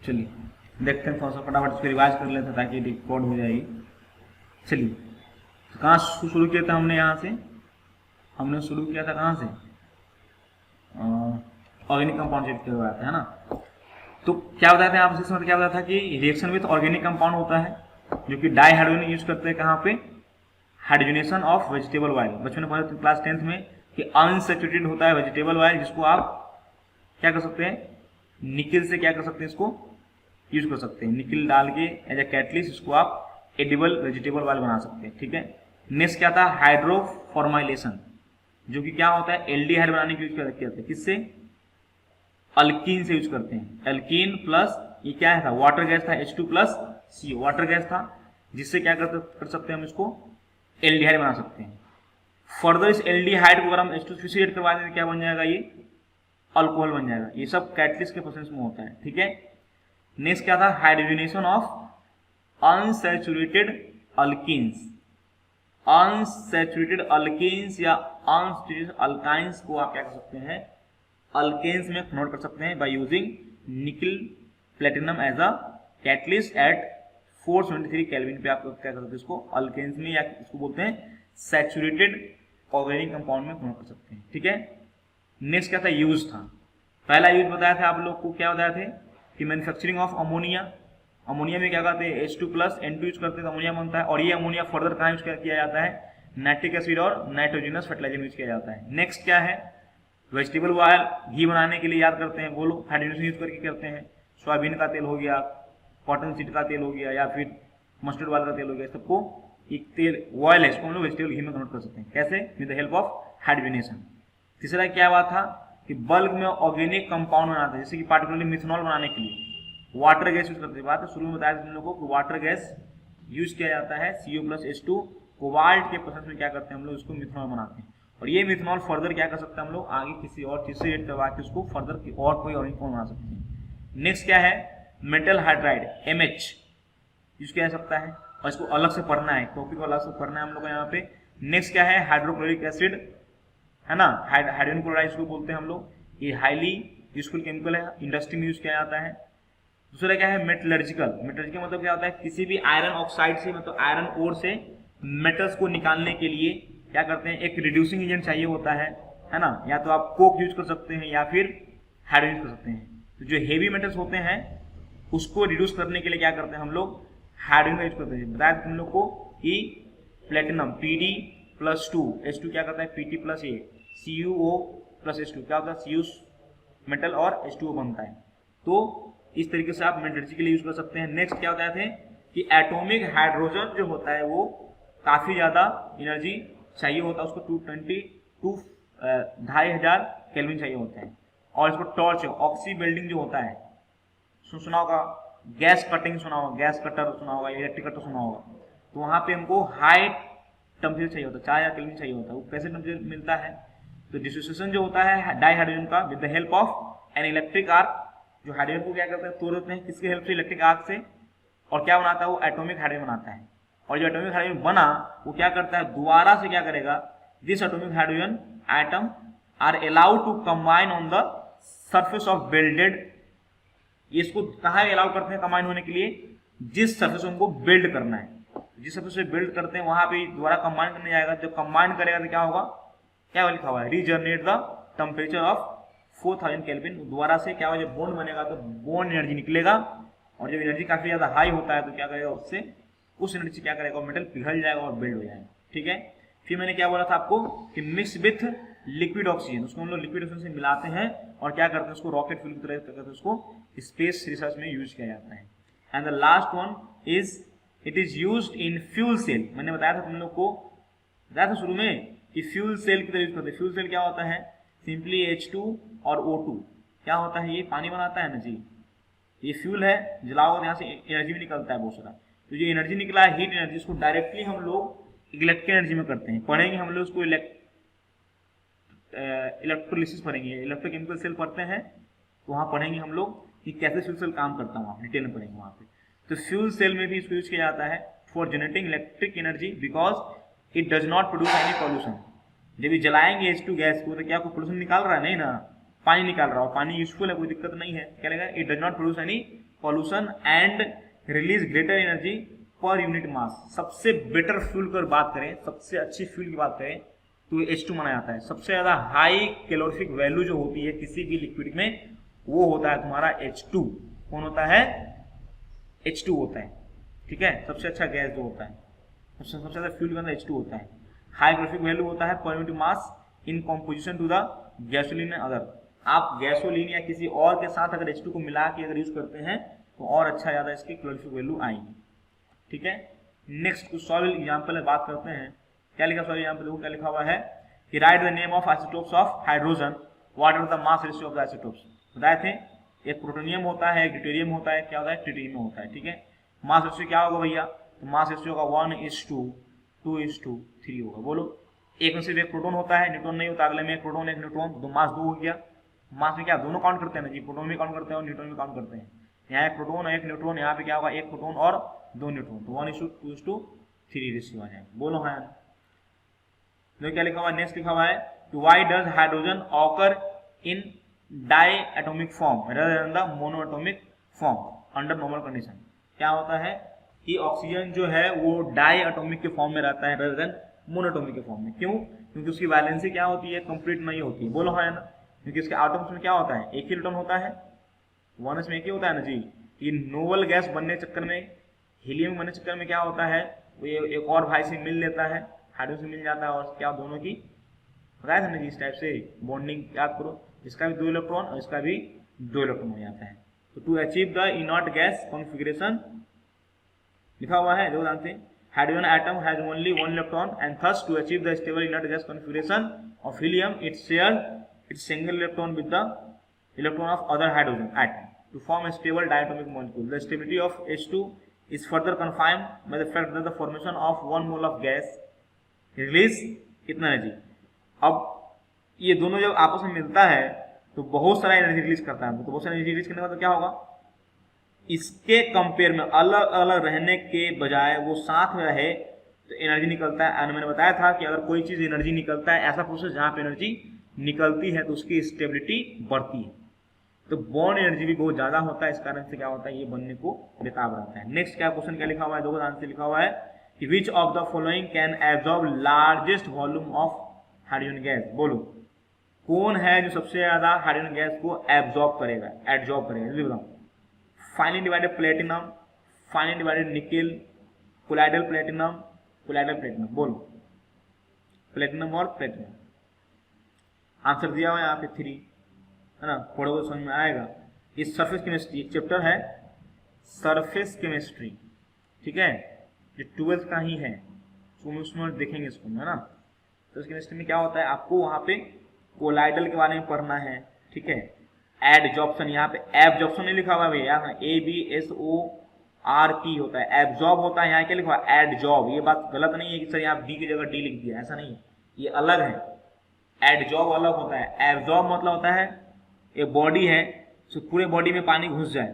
चलिए देखते हैं, थोड़ा सा फटाफट इसको रिवाइज कर लेते हैं ताकि रिकॉर्ड हो जाएगी। चलिए तो कहाँ शुरू किया था हमने, यहाँ से हमने शुरू किया था, कहाँ से, ऑर्गेनिक कंपाउंड से करवाया था, है ना। तो क्या बताया था आपसे, इसमें क्या बताया था कि रिएक्शन विथ ऑर्गेनिक कंपाउंड होता है जो कि डाई हाइड्रोजन यूज करते हैं, कहाँ पे, हाइड्रोजनेशन ऑफ वेजिटेबल ऑयल। बच्चों ने पढ़ा क्लास 10th में कि अनसैचुरेटेड होता है वेजिटेबल ऑयल, जिसको आप क्या कर सकते हैं, निकिल से क्या कर सकते हैं, इसको यूज कर सकते हैं, निकिल डाल के एज ए कैटलिस्ट इसको आप एडिबल वेजिटेबल ऑयल बना सकते हैं, ठीक है। नेक्स्ट क्या था, हाइड्रोफॉर्माइलेशन, जो कि क्या होता है, एल्डिहाइड बनाने के यूज करते हैं, किससे, अल्कीन से यूज करते हैं, एल्कीन प्लस ये क्या था, वाटर गैस था, H2 plus CO, water gas था, जिससे क्या कर सकते हैं हम इसको एल्डिहाइड बना सकते हैं। फर्दर इस एल्डिहाइड को अगर हम H2 फिर से ऐड करवा दें क्या बन जाएगा, ये अल्कोहल बन जाएगा। ये सब कैटलिस्ट के प्रोसेस में होता है, ठीक है। नेक्स्ट क्या था, hydrogenation of unsaturated alkenes, unsaturated alkenes या अनसैचुरेटेड अल्काइंस को आप क्या कर सकते हैं, अल्केन्स में कन्वर्ट कर सकते हैं by using nickel platinum as a catalyst at 473 kelvin पे आप क्या कर सकते हैं, इसको अल्केन्स में या इसको बोलते हैं सैचुरेटेड ऑर्गेनिक कंपाउंड में कन्वर्ट कर सकते हैं, ठीक है। नेक्स्ट क्या था, यूज था, पहला यूज बताया था आप लोग को, क्या बताया थे कि मैन्युफैक्चरिंग ऑफ अमोनिया, अमोनिया में क्या करते हैं, H2 प्लस N2 यूज करते हैं तो अमोनिया बनता है, और ये अमोनिया फर्दर कहाँ यूज किया जाता है, नाइट्रिक एसिड और नाइट्रोजनस फर्टिलाइजर यूज किया जाता है। नेक्स्ट क्या है, वेजिटेबल ऑयल, घी बनाने के लिए याद करते हैं, बोलो, हाइड्रोजन यूज करके करते हैं, सोयाबीन का तेल हो गया, कॉटन सीड का तेल हो गया, या फिर मस्टर्ड ऑयल का तेल हो गया, सबको एक तेल ऑयल है, इसको हम लोग वेजिटेबल घी में कन्वर्ट कर सकते हैं, कैसे, with the help of hydrogenation. तीसरा क्या बात था कि बल्क में ऑर्गेनिक कंपाउंड बनाते हैं, जैसे कि पार्टिकुलरली मिथनॉल बनाने के लिए वाटर गैस यूज करते हैं। बात शुरू में बताया था तुम लोगों को, वाटर गैस यूज किया जाता है, CO प्लस H2 कोबाल्ट के प्रोसेस में क्या करते हैं हम लोग, इसको मिथनॉल बनाते हैं, और ये मिथनॉल फर्दर क्या कर सकते हैं हम लोग, आगे किसी और चीज से ऐड करवा के उसको फर्दर और कोई ऑर्गेनिक कंपाउंड बना सकते हैं। नेक्स्ट क्या है, मेटल हाइड्राइड MH यूज किया जा सकता है, और इसको अलग से पढ़ना है, टॉपिक को अलग से पढ़ना है हम लोग को यहाँ पे। नेक्स्ट क्या है, हाइड्रोक्लोरिक एसिड, है ना, हाइड्रोजन क्लोराइड इसको बोलते हैं हम लोग, ये हाईली यूजफुल केमिकल है, इंडस्ट्री में यूज किया जाता है। दूसरा क्या है, मेटलर्जिकल, मेटलर्जिकल मतलब क्या होता है, किसी भी आयरन ऑक्साइड से, मतलब आयरन ओर से मेटल्स को निकालने के लिए क्या करते हैं, एक रिड्यूसिंग एजेंट चाहिए होता है ना, या तो आप कोक यूज कर सकते हैं या फिर हाइड्रोजन यूज कर सकते हैं। तो जो हेवी मेटल्स होते हैं उसको रिड्यूस करने के लिए क्या करते हैं हम लोग, हाइड्रोजन का यूज करते हैं। बताया तुम लोग को कि प्लेटिनम Pd प्लस 2 H2 क्या करता है, Pt plus A, CuO plus H2 क्या होता है, Cu मेटल और H2O बनता है। तो इस तरीके से आप मेटलर्जी के लिए यूज कर सकते हैं। नेक्स्ट क्या बताए थे कि एटॉमिक हाइड्रोजन जो होता है वो काफी ज्यादा एनर्जी चाहिए होता है, उसको 222,500 केल्विन चाहिए होता है, और इसको टॉर्च ऑक्सी बिल्डिंग जो होता है, सुना होगा, गैस कटिंग सुना होगा, गैस कटर सुना होगा, इलेक्ट्रिक कटर सुना होगा, तो वहां पे हमको हाई टेम्परेचर चाहिए होता है, 4000 केल्विन चाहिए होता है। वो कैसे टेम्परेचर मिलता है, तो डिसोसिएशन जो होता है डाई हाइड्रोजन का with the help of an electric arc, जो हाइड्रोजन को क्या करते हैं, तोड़ देते हैं, किसके हेल्प से, इलेक्ट्रिक आर्क से, और क्या बनाता है वो एटॉमिक हाइड्रोजन बनाता है, और जो एटॉमिक हाइड्रोजन बना वो क्या करता है, दोबारा से क्या करेगा, this atomic hydrogen atom are allowed to combine on the surface of builded, इसको कहाँ अलाउ करते हैं कंबाइन होने के लिए, जिस सरफेस उनको बिल्ड करना है, जिस सरफेस से बिल्ड करते हैं वहां पे दोबारा कंबाइन करने जाएगा, जब कंबाइन करेगा तो क्या होगा, क्या लिखा हुआ है, regenerate the temperature of 4000 kelvin, दोबारा से क्या होगा, जब बॉन्ड बनेगा तो बॉन्ड एनर्जी निकलेगा, और जब एनर्जी काफी ज्यादा हाई होता है तो क्या करेगा, उससे उस एनर्जी क्या करेगा, मेटल पिघल जाएगा और बिल्ड हो जाएगा, ठीक है। फिर मैंने क्या बोला था आपको कि मिक्स विथ लिक्विड ऑक्सीजन, उसको हम लोग लिक्विड ऑक्सीजन से मिलाते हैं और क्या करते हैं, उसको रॉकेट फ्यूल की तरह करते हैं, उसको स्पेस रिसर्च में यूज किया जाता है। And the last one is it is used in fuel cell. मैंने बताया था तुम लोग को, बताया था शुरू में कि फ्यूल सेल की तरह यूज करते हैं। फ्यूल सेल क्या होता है, सिंपली H2 और O2 क्या होता है, ये पानी बनाता है ना जी, ये फ्यूल है, जलाओ यहाँ से एनर्जी भी निकलता है बहुत सारा, तो जो एनर्जी निकला है हीट एनर्जी, उसको डायरेक्टली हम लोग इलेक्ट्रिक एनर्जी में करते हैं। पढ़ेंगे हम लोग उसको इलेक्ट्रोलिसिस पढ़ेंगे, इलेक्ट्रोकेमिकल सेल पढ़ते हैं तो वहाँ पढ़ेंगे हम लोग कि कैसे फ्यूल सेल काम करता है, वहाँ डिटेल में पढ़ेंगे वहाँ पे। तो फ्यूल सेल में भी इसको यूज किया जाता है for generating electric energy because it does not produce any pollution. जब ये जलाएंगे H2 गैस को तो क्या कोई पोल्यूशन निकाल रहा है, नहीं ना, पानी निकाल रहा हो, पानी यूजफुल है, कोई दिक्कत नहीं है, क्या लगेगा, it does not produce any pollution and release greater energy पर यूनिट मास। सबसे बेटर फ्यूल की बात करें, सबसे अच्छी फ्यूल की बात करें तो H2 माना जाता है। सबसे ज्यादा हाई कैलोरीफिक वैल्यू जो होती है किसी भी लिक्विड में वो होता है तुम्हारा H2। कौन होता है? H2 होता है, ठीक है। सबसे अच्छा गैस जो होता है, सबसे ज्यादा फ्यूल के अंदर H2 होता है। हाई कैलोरीफिक वैल्यू होता है per unit mass in composition to the gasoline and other. आप गैसोलीन या किसी और के साथ अगर H2 को मिला के अगर यूज करते हैं तो और अच्छा ज्यादा इसकी कैलोरीफिक वैल्यू आएगी, ठीक है। नेक्स्ट कुछ सॉल्व एग्जांपल बात करते हैं। क्या लिखा सॉल्व एग्जांपल देखो क्या लिखा हुआ है कि write the name of isotopes of hydrogen, what are the mass ratio of the isotopes. बताए थे एक प्लूटोनियम होता है, एक ड्यूटेरियम होता है, क्या होता है? ट्रिटियम होता है, ठीक है। मास रेशियो क्या होगा भैया? तो मास रेशियो का 1:2, 2:3 होगा। बोलो, एक में सिर्फ एक प्रोटॉन होता है, न्यूट्रॉन नहीं होता, अगले में एक प्रोटॉन एक न्यूट्रॉन, तो मास 2 हो गया। मास में क्या दोनों काउंट करते हैं ना जी, प्रोटॉन भी काउंट करते हैं और न्यूट्रॉन भी काउंट करते हैं। यहाँ एक प्रोटॉन और एक न्यूट्रॉन, यहाँ पे क्या होगा? एक प्रोटॉन और 2 न्यूट्रॉन, तो 1:2:3 रेशियो आ जाएगा। बोलो हाँ। तो क्या लिखा हुआ है? नेक्स्ट लिखा हुआ है two why does hydrogen occur in diatomic form rather than the monoatomic form under normal condition. क्या होता है कि ऑक्सीजन जो है वो डाई एटॉमिक के फॉर्म में रहता है रेदर देन मोनोटॉमिक के फॉर्म में। क्यों? क्योंकि उसकी वैलेंसी क्या होती है? कंप्लीट नहीं होती है। बोलो हाँ ना। क्योंकि इसके एटम्स में क्या होता है? एक ही इलेक्ट्रॉन होता है, 1s में एक ही होता है ना जी। ये नोबल गैस बनने चक्कर में, हीलियम बनने चक्कर में क्या होता है? वो एक और भाई से मिल लेता है, हाइड्रोजन से मिल जाता है और क्या दोनों की बताया था ना जी इस टाइप से बॉन्डिंग याद करो। इसका भी 2 इलेक्ट्रॉन और इसका भी 2 इलेक्ट्रॉन हो जाता है। तो to achieve the inert gas configuration लिखा हुआ है, जो जानते हैं hydrogen atom has only 1 electron and thus to achieve the stable inert gas configuration of helium it share its single electron with the electron of other hydrogen atom to form a stable diatomic molecule. The stability of H2 is further confirmed by the fact that the formation of 1 mole of gas release इतना energy. अब ये दोनों जब आपस में मिलता है तो बहुत सारा एनर्जी रिलीज करता है। तो बहुत सारा एनर्जी रिलीज करने का तो क्या होगा? इसके कंपेयर में अलग अलग रहने के बजाय वो साथ में रहे तो एनर्जी निकलता है। मैंने बताया था कि अगर कोई चीज एनर्जी निकलता है, ऐसा प्रोसेस जहाँ पे एनर्जी निकलती है तो उसकी स्टेबिलिटी बढ़ती है। तो बॉन्ड एनर्जी भी बहुत ज्यादा होता है, इस कारण से क्या होता है? ये बनने को बेताब रहता है। नेक्स्ट क्या क्वेश्चन क्या लिखा हुआ है? दो आंसर लिखा हुआ है कि which of the following can absorb largest volume of hydrogen gas. बोलो कौन है जो सबसे ज्यादा हाइड्रोजन गैस को एब्जॉर्ब करेगा, एब्जॉर्ब करेगा? जल्दी बताओ। Finally divided platinum, finally divided nickel, colloidal platinum, colloidal platinum. बोलो प्लेटिनम और प्लेटिनम। आंसर दिया हुआ है यहाँ पे 3 है ना, थोड़ा बहुत समझ में आएगा। ये सरफेस केमिस्ट्री एक चैप्टर है, सरफेस केमिस्ट्री, ठीक है, ये 12th का ही है, तो उसमें देखेंगे इसको, है ना। सरफेस केमिस्ट्री में क्या होता है? आपको वहाँ पे कोलाइडल के बारे में पढ़ना है, ठीक है। एडजॉर्प्शन, यहाँ पे एब्जॉर्प्शन नहीं लिखा हुआ है भैया, ABSORP होता है, एब्जॉर्ब होता है। यहाँ क्या लिखा हुआ है? एडजॉर्ब। ये बात गलत नहीं है कि सर यहाँ बी की जगह डी लिख दिया, ऐसा नहीं है, ये अलग है। एडजॉर्ब अलग होता है। एब्जॉर्ब मतलब होता है एक बॉडी है तो पूरे बॉडी में पानी घुस जाए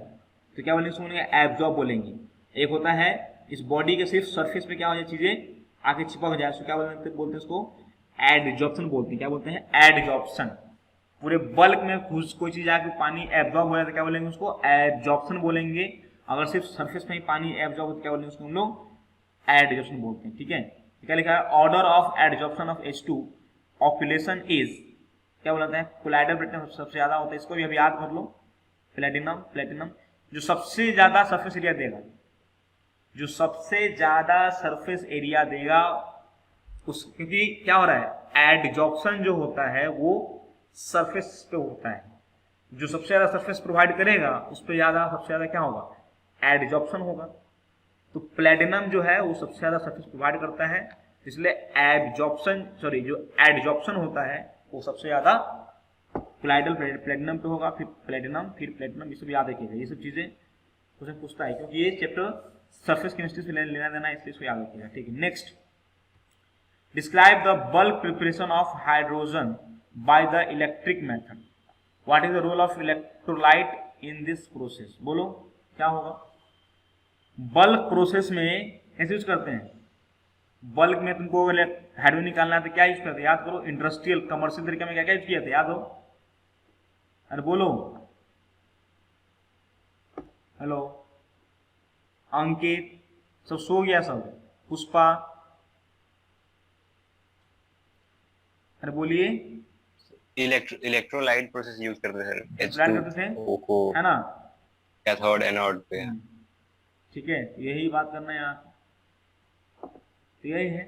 तो क्या बोलेंगे? सुनिए एब्जॉर्ब बोलेंगे। एक होता है इस बॉडी के सिर्फ सरफेस पे क्या हो जाए, चीजें आके चिपक जाए, तो क्या बोलते हैं इसको? एडजॉर्प्शन बोलते हैं। क्या बोलते हैं? एडजॉर्प्शन। पूरे बल्क में कोई चीज आके पानी एब्जॉर्ब हो जाए तो क्या बोलेंगे? उसको एब्जॉर्प्शन बोलेंगे। अगर सिर्फ सरफेस में ही पानी एब्जॉर्ब हो तो क्या बोलेंगे? उसको हम लोग एडजॉर्प्शन बोलते हैं, ठीक है। क्या लिखा है? Order of adsorption of H2 occlusion is, क्या बोलते हैं? कोलाइडल प्लेटिनम सबसे ज्यादा होता है, इसको भी अभी याद कर लो। प्लेटिनम, प्लेटिनम जो सबसे ज्यादा सरफेस एरिया देगा, जो सबसे ज्यादा सरफेस एरिया देगा उस, क्योंकि क्या हो रहा है? एडजॉर्प्शन जो होता है वो सरफेस पे होता है। जो सबसे ज्यादा सरफेस प्रोवाइड करेगा उस पर ज्यादा, सबसे ज्यादा क्या होगा? एडजॉर्प्शन होगा। तो प्लेटिनम जो है वो सबसे ज्यादा सरफेस प्रोवाइड करता है, इसलिए एब्जॉर्प्शन जो एडजॉर्प्शन होता है वो सबसे ज्यादा कोलाइडल प्लेटिनम पे होगा, फिर प्लेटिनम, फिर प्लेटिनम। ये सब याद रखिएगा, ये सब चीजें क्वेश्चन पूछता है क्योंकि ये चैप्टर सरफेस केमिस्ट्री से लेना देना है, इसलिए इसको याद रखिएगा, ठीक है। Next, describe the bulk preparation of hydrogen by the electric method. What is the role of electrolyte in this process? बोलो क्या होगा? बल्क प्रोसेस में कैसे यूज करते हैं? बल्क में तुमको हाइड्रोजन निकालना है तो क्या यूज करते हैं? याद करो। इंडस्ट्रियल कमर्शियल तरीके में क्या क्या यूज किया था? याद हो? अरे बोलो, हेलो, अंकित, सब सो गया सब, पुष्पा, अरे बोलिए। इलेक्ट्रोलाइट प्रोसेस यूज करते हैं प्लान करते थे, H2O को है ना। कैथोड एनोड पे। ठीक है, यही बात करना है यहाँ। तो यही है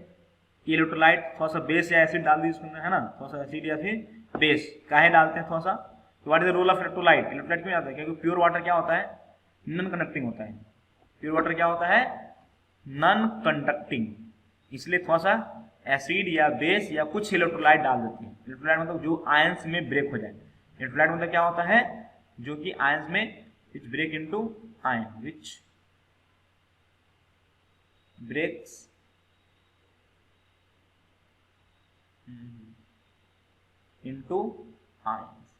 कि इलेक्ट्रोलाइट थोड़ा सा बेस या एसिड डाल दी इसमें, है ना, थोड़ा सा एसिड या फिर बेस काहे डालते हैं थोड़ा सा। तो what is the role of electrolyte, electrolyte क्यों आता है, क्योंकि प्योर वाटर क्या होता है, नॉन कंडक्टिंग होता है। प्योर वाटर क्या होता है, नॉन कंडक्टिंग, इसलिए थोड़ा सा एसिड या बेस या कुछ इलेक्ट्रोलाइट डाल देते हैं। इलेक्ट्रोलाइट मतलब जो आयंस में ब्रेक हो जाए। इलेक्ट्रोलाइट मतलब क्या होता है, जो कि आयंस में which break into ion, which breaks into ions,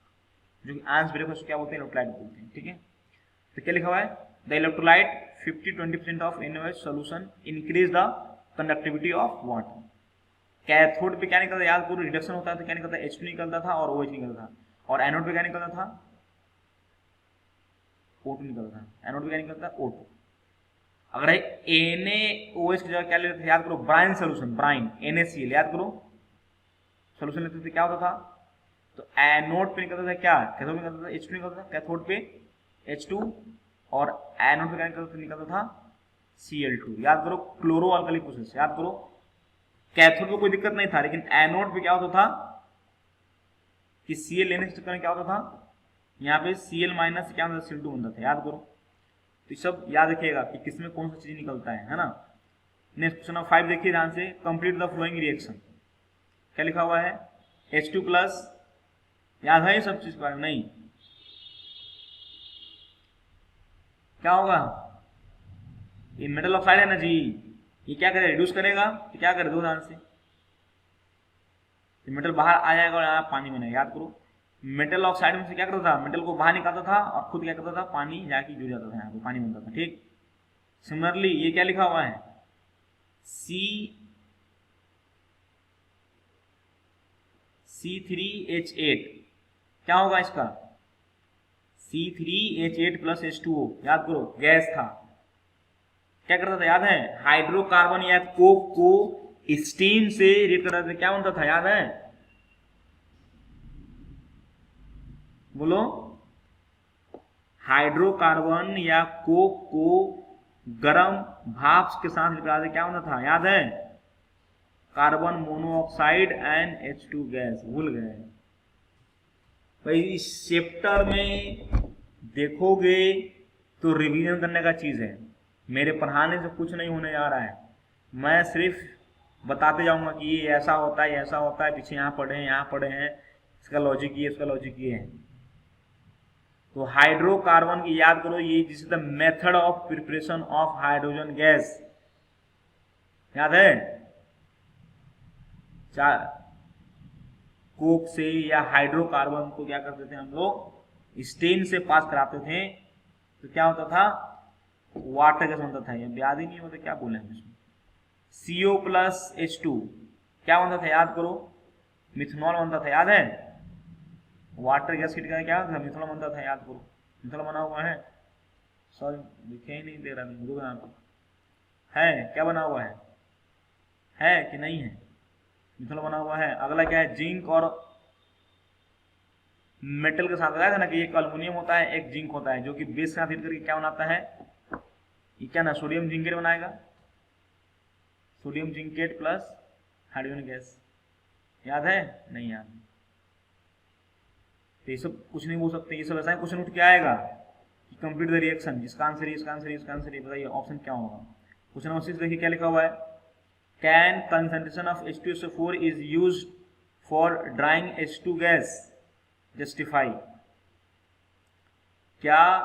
जो कि आयंस ब्रेक उसको क्या बोलते हैं, इलेक्ट्रोलाइट बोलते हैं। ठीक है, तो क्या लिखा हुआ है, the electrolyte 50-20% of inverse solution increase the conductivity of water. Cathode पे क्या निकलता है, याद करो, रिडक्शन होता है तो क्या निकलता है, H2 निकलता था और OH निकलता था। और एनोड पे क्या निकलता था, O2 निकलता था। एनोड पे क्या निकलता है, O2। अगर NaOH की जगह क्या लेते थे, याद करो, ब्राइन सोल्यूशन, ब्राइन NaCl, याद करो, सोल्यूशन लेते थे, क्या होता था, तो एनोड पे निकलता था क्या, कैथोड पे निकलता था H2 निकलता था, कैथोड पे H2, और एनोड पे क्या निकलता था Cl2। याद करो, क्लोरो अल्कली प्रोसेस, याद करो, कैथोड पे कोई दिक्कत नहीं था, लेकिन एनोड पे क्या होता था कि Cl लेने के चक्कर में क्या होता था, यहाँ पे Cl माइनस क्या होता था, Cl2 बनता था। याद करो, तो सब याद रखिएगा कि किसमें कौन सा चीज निकलता है ना। नेक्स्ट क्वेश्चन नंबर 5 देखिए ध्यान से, कंप्लीट द फ्लोइंग रिएक्शन। क्या लिखा हुआ है, H2 प्लस, याद है ये सब चीज का, नहीं क्या होगा, ये मेटल ऑक्साइड है ना जी, ये क्या करे, रिड्यूस करेगा, तो क्या करे, दो ध्यान से, मेटल बाहर आ जाएगा और यहाँ पानी बनेगा। याद करो, मेटल ऑक्साइड में से क्या करता था, मेटल को बाहर निकालता था और खुद क्या करता था, पानी जाके जुड़ जाता था, यहाँ पे पानी बनता था। ठीक, सिमिलरली ये क्या लिखा हुआ है, C3H8, क्या होगा इसका, C3H8 प्लस H2O। याद करो, गैस था, क्या करता था, याद है, हाइड्रोकार्बन या कोक को स्टीम से रिएक्ट करता था, क्या बनता था, याद है, बोलो, हाइड्रोकार्बन या कोक को गर्म भाप के साथ रिएक्ट, क्या बनता था, याद है, carbon monoxide and H2 gas. भूल गए भाई, इस चैप्टर में देखोगे तो रिवीजन करने का चीज है, मेरे पढ़ाने से कुछ नहीं होने जा रहा है, मैं सिर्फ बताते जाऊंगा कि ये ऐसा होता है, ऐसा होता है, पीछे यहाँ पढ़े हैं, यहाँ पढ़े हैं, इसका लॉजिक ये, इसका लॉजिक ये है। तो हाइड्रोकार्बन की याद करो, ये this is the method of preparation of hydrogen gas, याद है, कोक से या हाइड्रोकार्बन को क्या करते थे हम लोग, स्टेन से पास कराते थे, तो क्या होता था, वाटर गैस बनता था। ये याद ही नहीं होता, क्या बोले हम इसमें, CO प्लस H2 क्या बनता था, याद करो, मिथनॉल बनता था, याद है, वाटर गैस की क्या था, मिथनॉल बनता था, याद करो, मिथनॉल बना हुआ है, सॉरी दिखाई नहीं दे रहा मुझे, यहाँ पे है क्या बना हुआ है कि नहीं है, मिथनॉल बना हुआ है। अगला क्या है, जिंक और मेटल के साथ लगाया था ना कि एक अल्युमिनियम होता है, एक जिंक होता है, जो कि बेस के साथ हिट करके क्या बनाता है, ये क्या ना, सोडियम जिंकेट बनाएगा, sodium zincate plus hydrogen gas. याद है, नहीं याद, तो ये सब कुछ नहीं बोल सकते, ये सब ऐसा क्वेश्चन उठ के आएगा कि कंप्लीट द रिएक्शन, इसका आंसर, इसका आंसर, इसका आंसर, बताइए ऑप्शन क्या होगा। क्वेश्चन नंबर 6 देखिए क्या लिखा हुआ है, can concentration of H2SO4 is used for drawing H2 gas, justify. क्या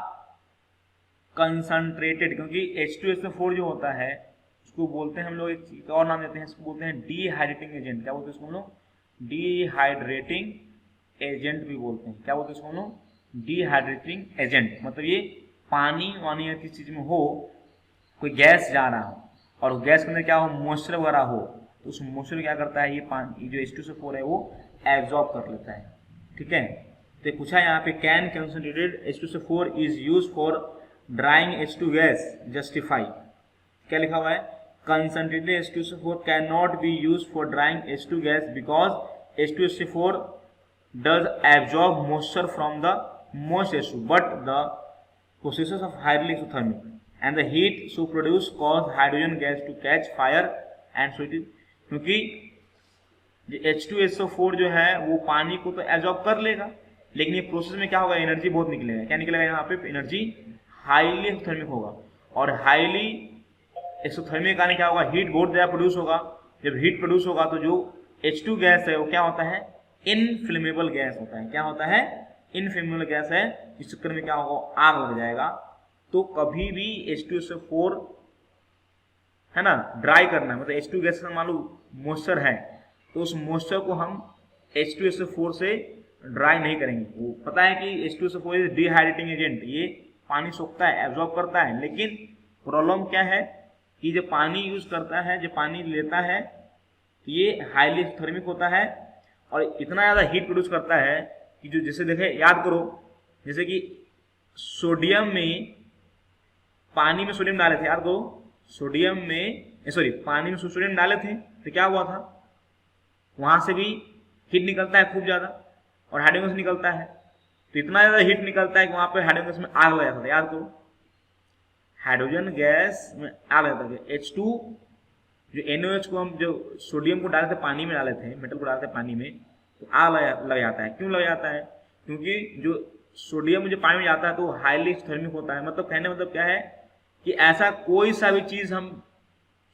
कंसंट्रेटेड, क्योंकि H2SO4 जो होता है उसको बोलते हैं हम लोग, एक और नाम देते हैं, इसको बोलते हैं डिहाइड्रेटिंग एजेंट। क्या बोलते हैं इसको हम लोग, डिहाइड्रेटिंग एजेंट भी बोलते हैं। क्या बोलते हैं इसको हम लोग, डिहाइड्रेटिंग एजेंट। मतलब ये पानी वानी या किसी चीज में हो, कोई गैस जा रहा हो और गैस के अंदर क्या हो, मॉइस्चर वगैरह हो, तो उस मॉइस्चर क्या करता है, ये पानी जो H2SO4 है वो एब्जॉर्ब कर लेता है। ठीक है, तो पूछा यहाँ पे, can concentrated H2SO4 is use for drawing H2 gas justify, क्या लिखा हुआ है, concentrated H2SO4 can not be use for drawing H2 gas because H2SO4 does absorb moisture from the moist H2, but the processes of highly exothermic and the heat so produced cause hydrogen gas to catch fire and so it is, क्योंकि H2SO4 जो है वो पानी को तो absorb कर लेगा, लेकिन ये प्रोसेस में क्या होगा, एनर्जी बहुत निकलेगा। क्या निकलेगा यहाँ पे, एनर्जी हाईली एक्सोथर्मिक होगा, और हाईली एक्सोथर्मिक आने क्या होगा, हीट बहुत ज़्यादा प्रोड्यूस होगा। जब हीट प्रोड्यूस होगा तो जो H2 गैस है वो क्या होता है, इनफ्लेमेबल गैस होता है। क्या होता है, इनफ्लेमेबल गैस है। इस चक्कर में क्या होगा, आग लग जाएगा। तो कभी भी H2SO4 है ना ड्राई करना है, मतलब H2 गैस का मान लो मॉइस्चर है तो उस मॉइस्चर को हम H2SO4 से ड्राई नहीं करेंगे। वो पता है कि H2SO4 इज डिहाइड्रेटिंग एजेंट, ये पानी सोखता है, एब्जॉर्ब करता है, लेकिन प्रॉब्लम क्या है कि जब पानी यूज करता है, जब पानी लेता है तो ये हाईली थर्मिक होता है और इतना ज़्यादा हीट प्रोड्यूस करता है कि जो जैसे देखे, याद करो, जैसे कि सोडियम में पानी में सोडियम डाले थे, याद करो, सोडियम में सॉरी पानी में सोडियम डाले थे तो क्या हुआ था, वहां से भी हीट निकलता है खूब ज़्यादा और हाइड्रोजन गैस निकलता है। तो इतना ज़्यादा हीट निकलता है कि वहां पे हाइड्रोजन गैस में आग लग जाता था। याद करो, हाइड्रोजन गैस में आग लग जाता था। H2 जो NOH को हम जो सोडियम को डाले थे पानी में डाले थे, मेटल को डाले थे पानी में, तो आग लग जाता है। क्यों लग जाता है, क्योंकि जो सोडियम जो पानी में जाता है तो हाईली थर्मिक होता है। मतलब कहने मतलब क्या है कि ऐसा कोई सा भी चीज़ हम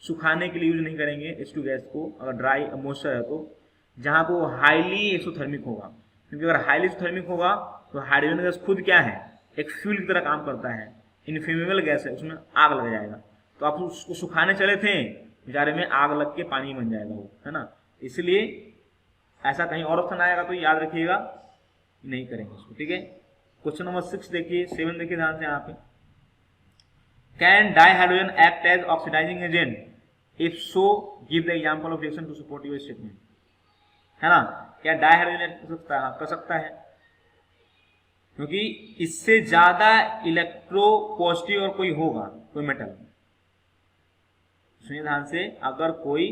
सुखाने के लिए यूज नहीं करेंगे H2 गैस को, अगर ड्राई मॉइस्चर है तो, जहाँ को हाईली एक्सोथर्मिक होगा। क्योंकि अगर हाईली एक्सोथर्मिक होगा तो हाइड्रोजन गैस खुद क्या है, एक फ्यूल की तरह काम करता है, इनफ्लेमेबल गैस है, उसमें आग लग जाएगा। तो आप उसको सुखाने चले थे, बेचारे में आग लग के पानी बन जाएगा वो, है ना। इसलिए ऐसा कहीं और ऑप्शन आएगा तो याद रखिएगा, नहीं करेंगे उसको, ठीक है। क्वेश्चन नंबर 6 देखिए, 7 देखिए ध्यान से यहाँ पे, can dihydrogen act as oxidising agent, if so give the example of reaction to support your statement, है ना। क्या डाइहाइड्रोजन एक्ट कर सकता है, हाँ कर सकता है, क्योंकि इससे ज्यादा इलेक्ट्रोपॉजिटिव और कोई होगा, कोई मेटल, सुनिए ध्यान से, अगर कोई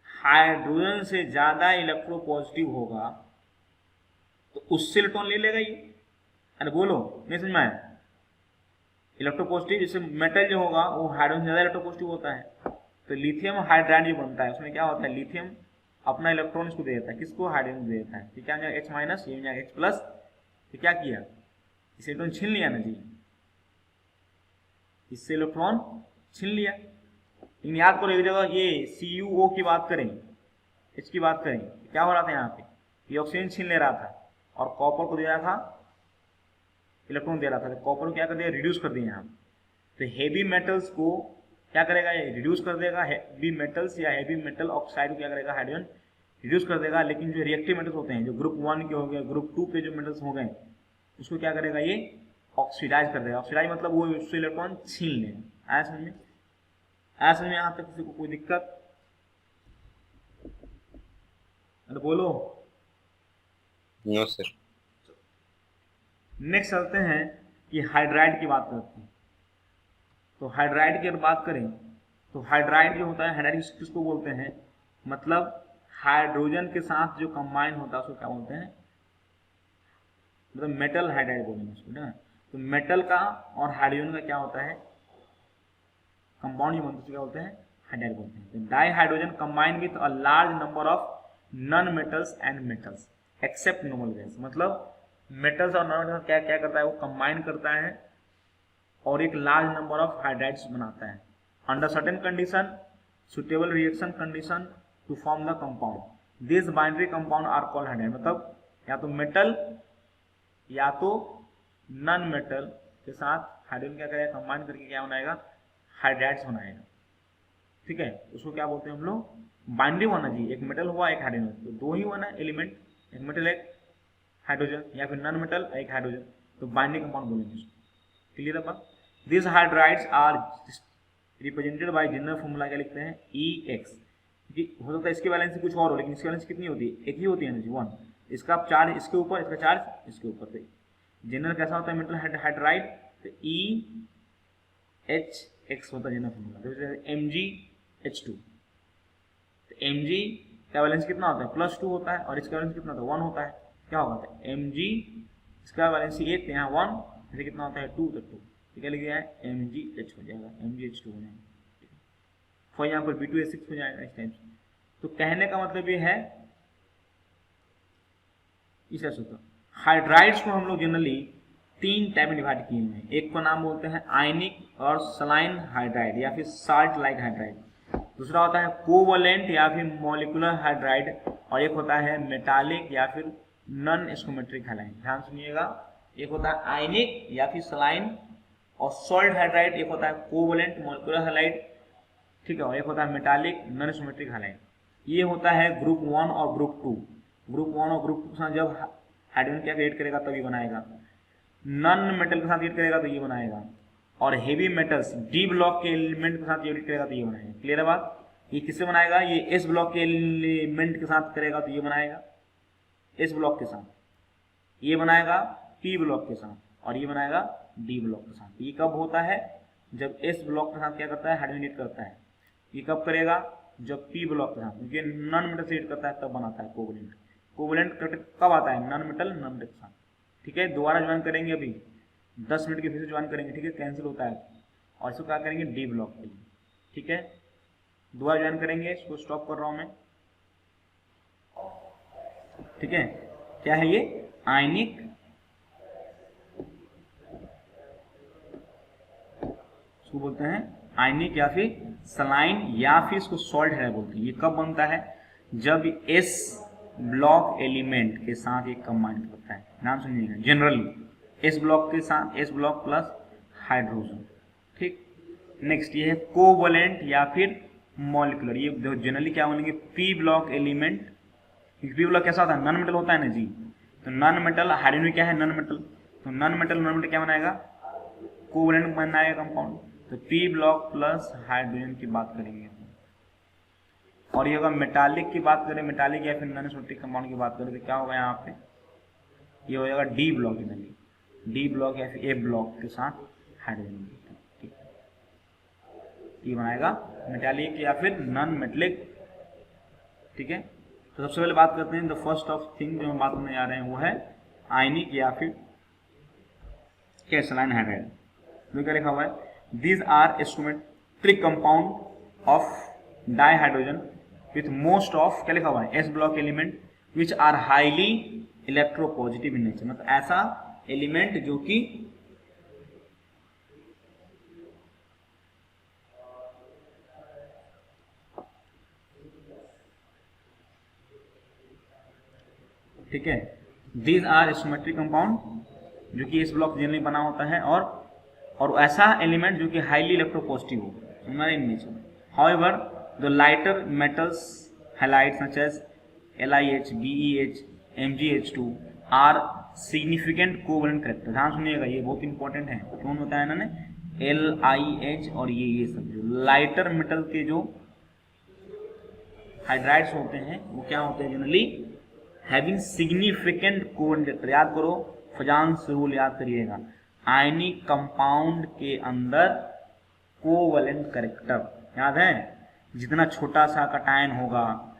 हाइड्रोजन से ज्यादा इलेक्ट्रोपॉजिटिव होगा तो उससे इलेक्ट्रॉन ले लेगा ये। अरे बोलो, नहीं समझ में आया, इलेक्ट्रोपॉजिटिव जैसे मेटल जो होगा वो हाइड्रोजन से ज्यादा इलेक्ट्रोपॉजिटिव होता है। तो लिथियम हाइड्राइड जो बनता है उसमें क्या होता है, लिथियम अपना इलेक्ट्रॉन इसको दे देता है, किसको, हाइड्रोजन दे देता है। तो क्या H माइनस, ये H प्लस, तो क्या किया, इसे इलेक्ट्रॉन छीन लिया ना जी, इससे इलेक्ट्रॉन छीन लिया। लेकिन याद करो एक जगह ये CuO की बात करें, H की बात करें, क्या हो रहा था यहाँ पे, ये ऑक्सीजन छीन ले रहा था और कॉपर को दे रहा था, इलेक्ट्रॉन दे रहा था। तो कॉपर को क्या कर दिया, रिड्यूस कर दिया यहाँ। तो हेवी मेटल्स को क्या करेगा, ये रिड्यूस कर देगा, हेवी मेटल्स या हेवी मेटल ऑक्साइड को क्या करेगा, हाइड्रोजन रिड्यूस कर देगा। लेकिन जो रिएक्टिव मेटल्स होते हैं, जो ग्रुप 1 के हो गए, ग्रुप 2 के जो मेटल्स हो गए, उसको क्या करेगा, ये ऑक्सीडाइज कर देगा। ऑक्सीडाइज मतलब वो उससे इलेक्ट्रॉन छीन लेगा। आया समझ में, आया समझ में, यहाँ तक किसी को कोई दिक्कत, अरे बोलो। No sir. नेक्स्ट चलते हैं कि हाइड्राइड की बात करते हैं। तो हाइड्राइड की अगर बात करें तो हाइड्राइड जो होता है, हाइड्राइड किसको बोलते हैं, मतलब हाइड्रोजन के साथ जो कंबाइन होता है उसको क्या बोलते हैं, मतलब मेटल हाइड्राइड बोलेंगे उसको ना। तो मेटल का और हाइड्रोजन का क्या होता है, कंपाउंड जो बनता है क्या बोलते हैं, हाइड्राइड बोलते हैं। तो di hydrogen combine with a large number of non metals and metals accept normal gas, मतलब मेटल्स और नॉन मेटल्स क्या क्या करता है, वो कंबाइन करता है और एक लार्ज नंबर ऑफ हाइड्राइड्स बनाता है under certain condition, suitable reaction condition to form the compound. This binary compound are called hydride, मतलब या तो मेटल या तो नॉन मेटल के साथ हाइड्रोजन क्या करेगा, कंबाइन करके क्या बनाएगा, हाइड्राइड्स बनाएगा, ठीक है। उसको क्या बोलते हैं हम लोग, बाइंडिंग होना चाहिए, एक मेटल हुआ एक हाइड्रोजन, तो दो ही हुआ ना एलिमेंट, एक मेटल एक हाइड्रोजन, या फिर नॉन मेटल एक हाइड्रोजन, तो बाइंडिंग कंपाउंड बोलेंगे उसको। क्लियर है। This hydrides are represented by general formula क्या लिखते हैं, EX। हो सकता है इसकी वैलेंसी कुछ और हो, लेकिन इसकी वैलेंसी कितनी होती है, एक ही होती है एनर्जी 1। इसका चार्ज इसके ऊपर, इसका चार्ज इसके ऊपर। तो जनरल कैसा होता है मेटल हाइड्राइड, तो E HX होता है जनरल फॉर्मूला। जैसे MgH2, तो Mg का वैलेंस कितना होता है +2 होता है और इसका वैलेंस कितना होता है 1 होता है। क्या होगा Mg इसका वैलेंस 1 यहाँ 1, जैसे कितना होता है 2, तो 2 क्या लिख दिया है MgH हो जाएगा, MgH2 हो जाएगा। फॉर यहाँ पर B2H6 हो जाएगा इस टाइप से। तो कहने का मतलब ये है इस तरह से होता है। हाइड्राइड्स को हम लोग जनरली 3 टाइप में डिवाइड किए हैं। एक को नाम बोलते हैं आयनिक और सलाइन हाइड्राइड या फिर साल्ट लाइक हाइड्राइड, दूसरा होता है कोवलेंट या फिर मॉलिक्यूलर हाइड्राइड, और एक होता है मेटालिक या फिर नॉन स्टोमेट्रिक हाइड्राइड। ध्यान सुनिएगा, एक होता है आयनिक या फिर सलाइन और सॉल्ट हाइड्राइड, एक होता है कोवलेंट मॉलिक्यूलर हाइड्राइड, ठीक है, और एक होता है मेटालिक नॉन स्टोमेट्रिक हाइड्राइड। ये होता है ग्रुप 1 और ग्रुप 2। ग्रुप 1 और ग्रुप 2 के साथ जब हाइड्रोजन क्या क्रिएट करेगा तब ये बनाएगा, नॉन मेटल के साथ क्रिएट करेगा तो ये बनाएगा, और हेवी मेटल्स डी ब्लॉक के एलिमेंट के साथ क्रिएट करेगा तो ये बनाएगा। क्लियर है बात? ये किससे बनाएगा? ये एस ब्लॉक के एलिमेंट के साथ करेगा तो ये बनाएगा एस ब्लॉक के साथ, ये बनाएगा पी ब्लॉक के साथ, और ये बनाएगा डी ब्लॉक के साथ। ये कब होता है? जब एस ब्लॉक के साथ क्या करता है हाइड्रोजनेट करता है। ये कब करेगा? जब पी ब्लॉक के साथ, क्योंकि नॉन मेटल से करता है तब बनाता है कोवलेंट। कोवलेंट कब आता है? नॉन मेटल नॉन मेटल के साथ। ठीक है, दोबारा ज्वाइन करेंगे, अभी 10 मिनट के फिर से ज्वाइन करेंगे, ठीक है, कैंसिल होता है, और इसको क्या करेंगे डी ब्लॉक के लिए। ठीक है, दोबारा ज्वाइन करेंगे, इसको स्टॉप कर रहा हूं मैं। ठीक है, क्या है ये? आयनिक इसको बोलते हैं आयनिक या फिर सलाइन या फिर इसको सॉल्ट है बोलते हैं। ये कब बनता है? जब एस ब्लॉक एलिमेंट के साथ एक कंबाइन करता है। नाम सुनिएगा, जनरली एस ब्लॉक के साथ एस ब्लॉक प्लस हाइड्रोजन। ठीक, नेक्स्ट ये है कोवलेंट या फिर मॉलिक्यूलर। ये जनरली क्या बोलेंगे? P block element. P block कैसा होता है? नॉन मेटल होता है ना जी, तो नॉन मेटल हाइड्रोजन क्या है? Non metal. तो नॉन मेटल क्या बनाएगा? कोवलेंट बनाएगा कंपाउंड। तो पी ब्लॉक प्लस हाइड्रोजन की बात करेंगे, और ये होगा मेटालिक की बात करें, मेटालिक या फिर नॉन स्टोमेट्रिक कंपाउंड की बात करें तो क्या होगा यहाँ पे? ये हो जाएगा डी ब्लॉक, डी ब्लॉक या फिर ए ब्लॉक के साथ हाइड्रोजन। ठीक, ये बनाएगा मेटालिक या फिर नॉन मेटलिक। ठीक है, तो सबसे पहले बात करते हैं द फर्स्ट ऑफ थिंग जो हम बात करने जा रहे हैं वो है आयनिक या फिर क्या? Saline hydride. तो क्या लिखा हुआ है? These are stoichiometric compound of dihydrogen with most of क्या लिखा हुआ है? S block element which are highly electropositive in nature. मतलब ऐसा एलिमेंट जो कि ठीक है, दीज आर स्टोमेट्रिक कंपाउंड जो कि इस ब्लॉक जनरली बना होता है, और ऐसा एलिमेंट जो कि हाईली इलेक्ट्रोपॉजिटिव हो in nature. However the lighter metals halides such as LiH, BeH, MgH2 are significant covalent character. ध्यान सुनिएगा, ये बहुत इंपॉर्टेंट है। कौन होता है इन्होंने? LiH और ये सब जो लाइटर मेटल के जो हाइड्राइड्स होते हैं वो क्या होते हैं? Generally having significant covalent character. याद करो, फजांस रूल याद करिएगा, आयनिक कंपाउंड के अंदर कोवलेंट कैरेक्टर याद है, जितना छोटा सा कटायन होगा,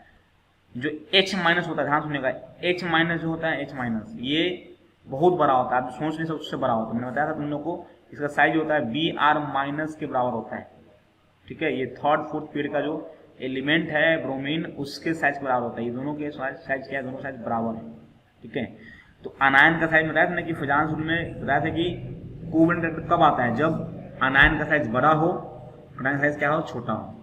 जो H माइनस होता है, ध्यान सुनिएगा, H माइनस जो होता है, H माइनस ये बहुत बड़ा होता है, आप सोच नहीं सकते उससे बड़ा होता है। मैंने बताया था तुम लोग को, इसका साइज होता है Br माइनस के बराबर होता है। ठीक है, ये थर्ड फोर्थ पीरियड का जो एलिमेंट है ब्रोमीन, उसके साइज के बराबर होता है। ये दोनों के साइज क्या है? दोनों साइज बराबर है। ठीक है, तो अनायन का साइज बताया था ना कि फजांस रूल में बताया था कि कोवलेंट कैरेक्टर कब आता है? जब अनायन का साइज बड़ा हो, अनायन साइज क्या हो? छोटा हो।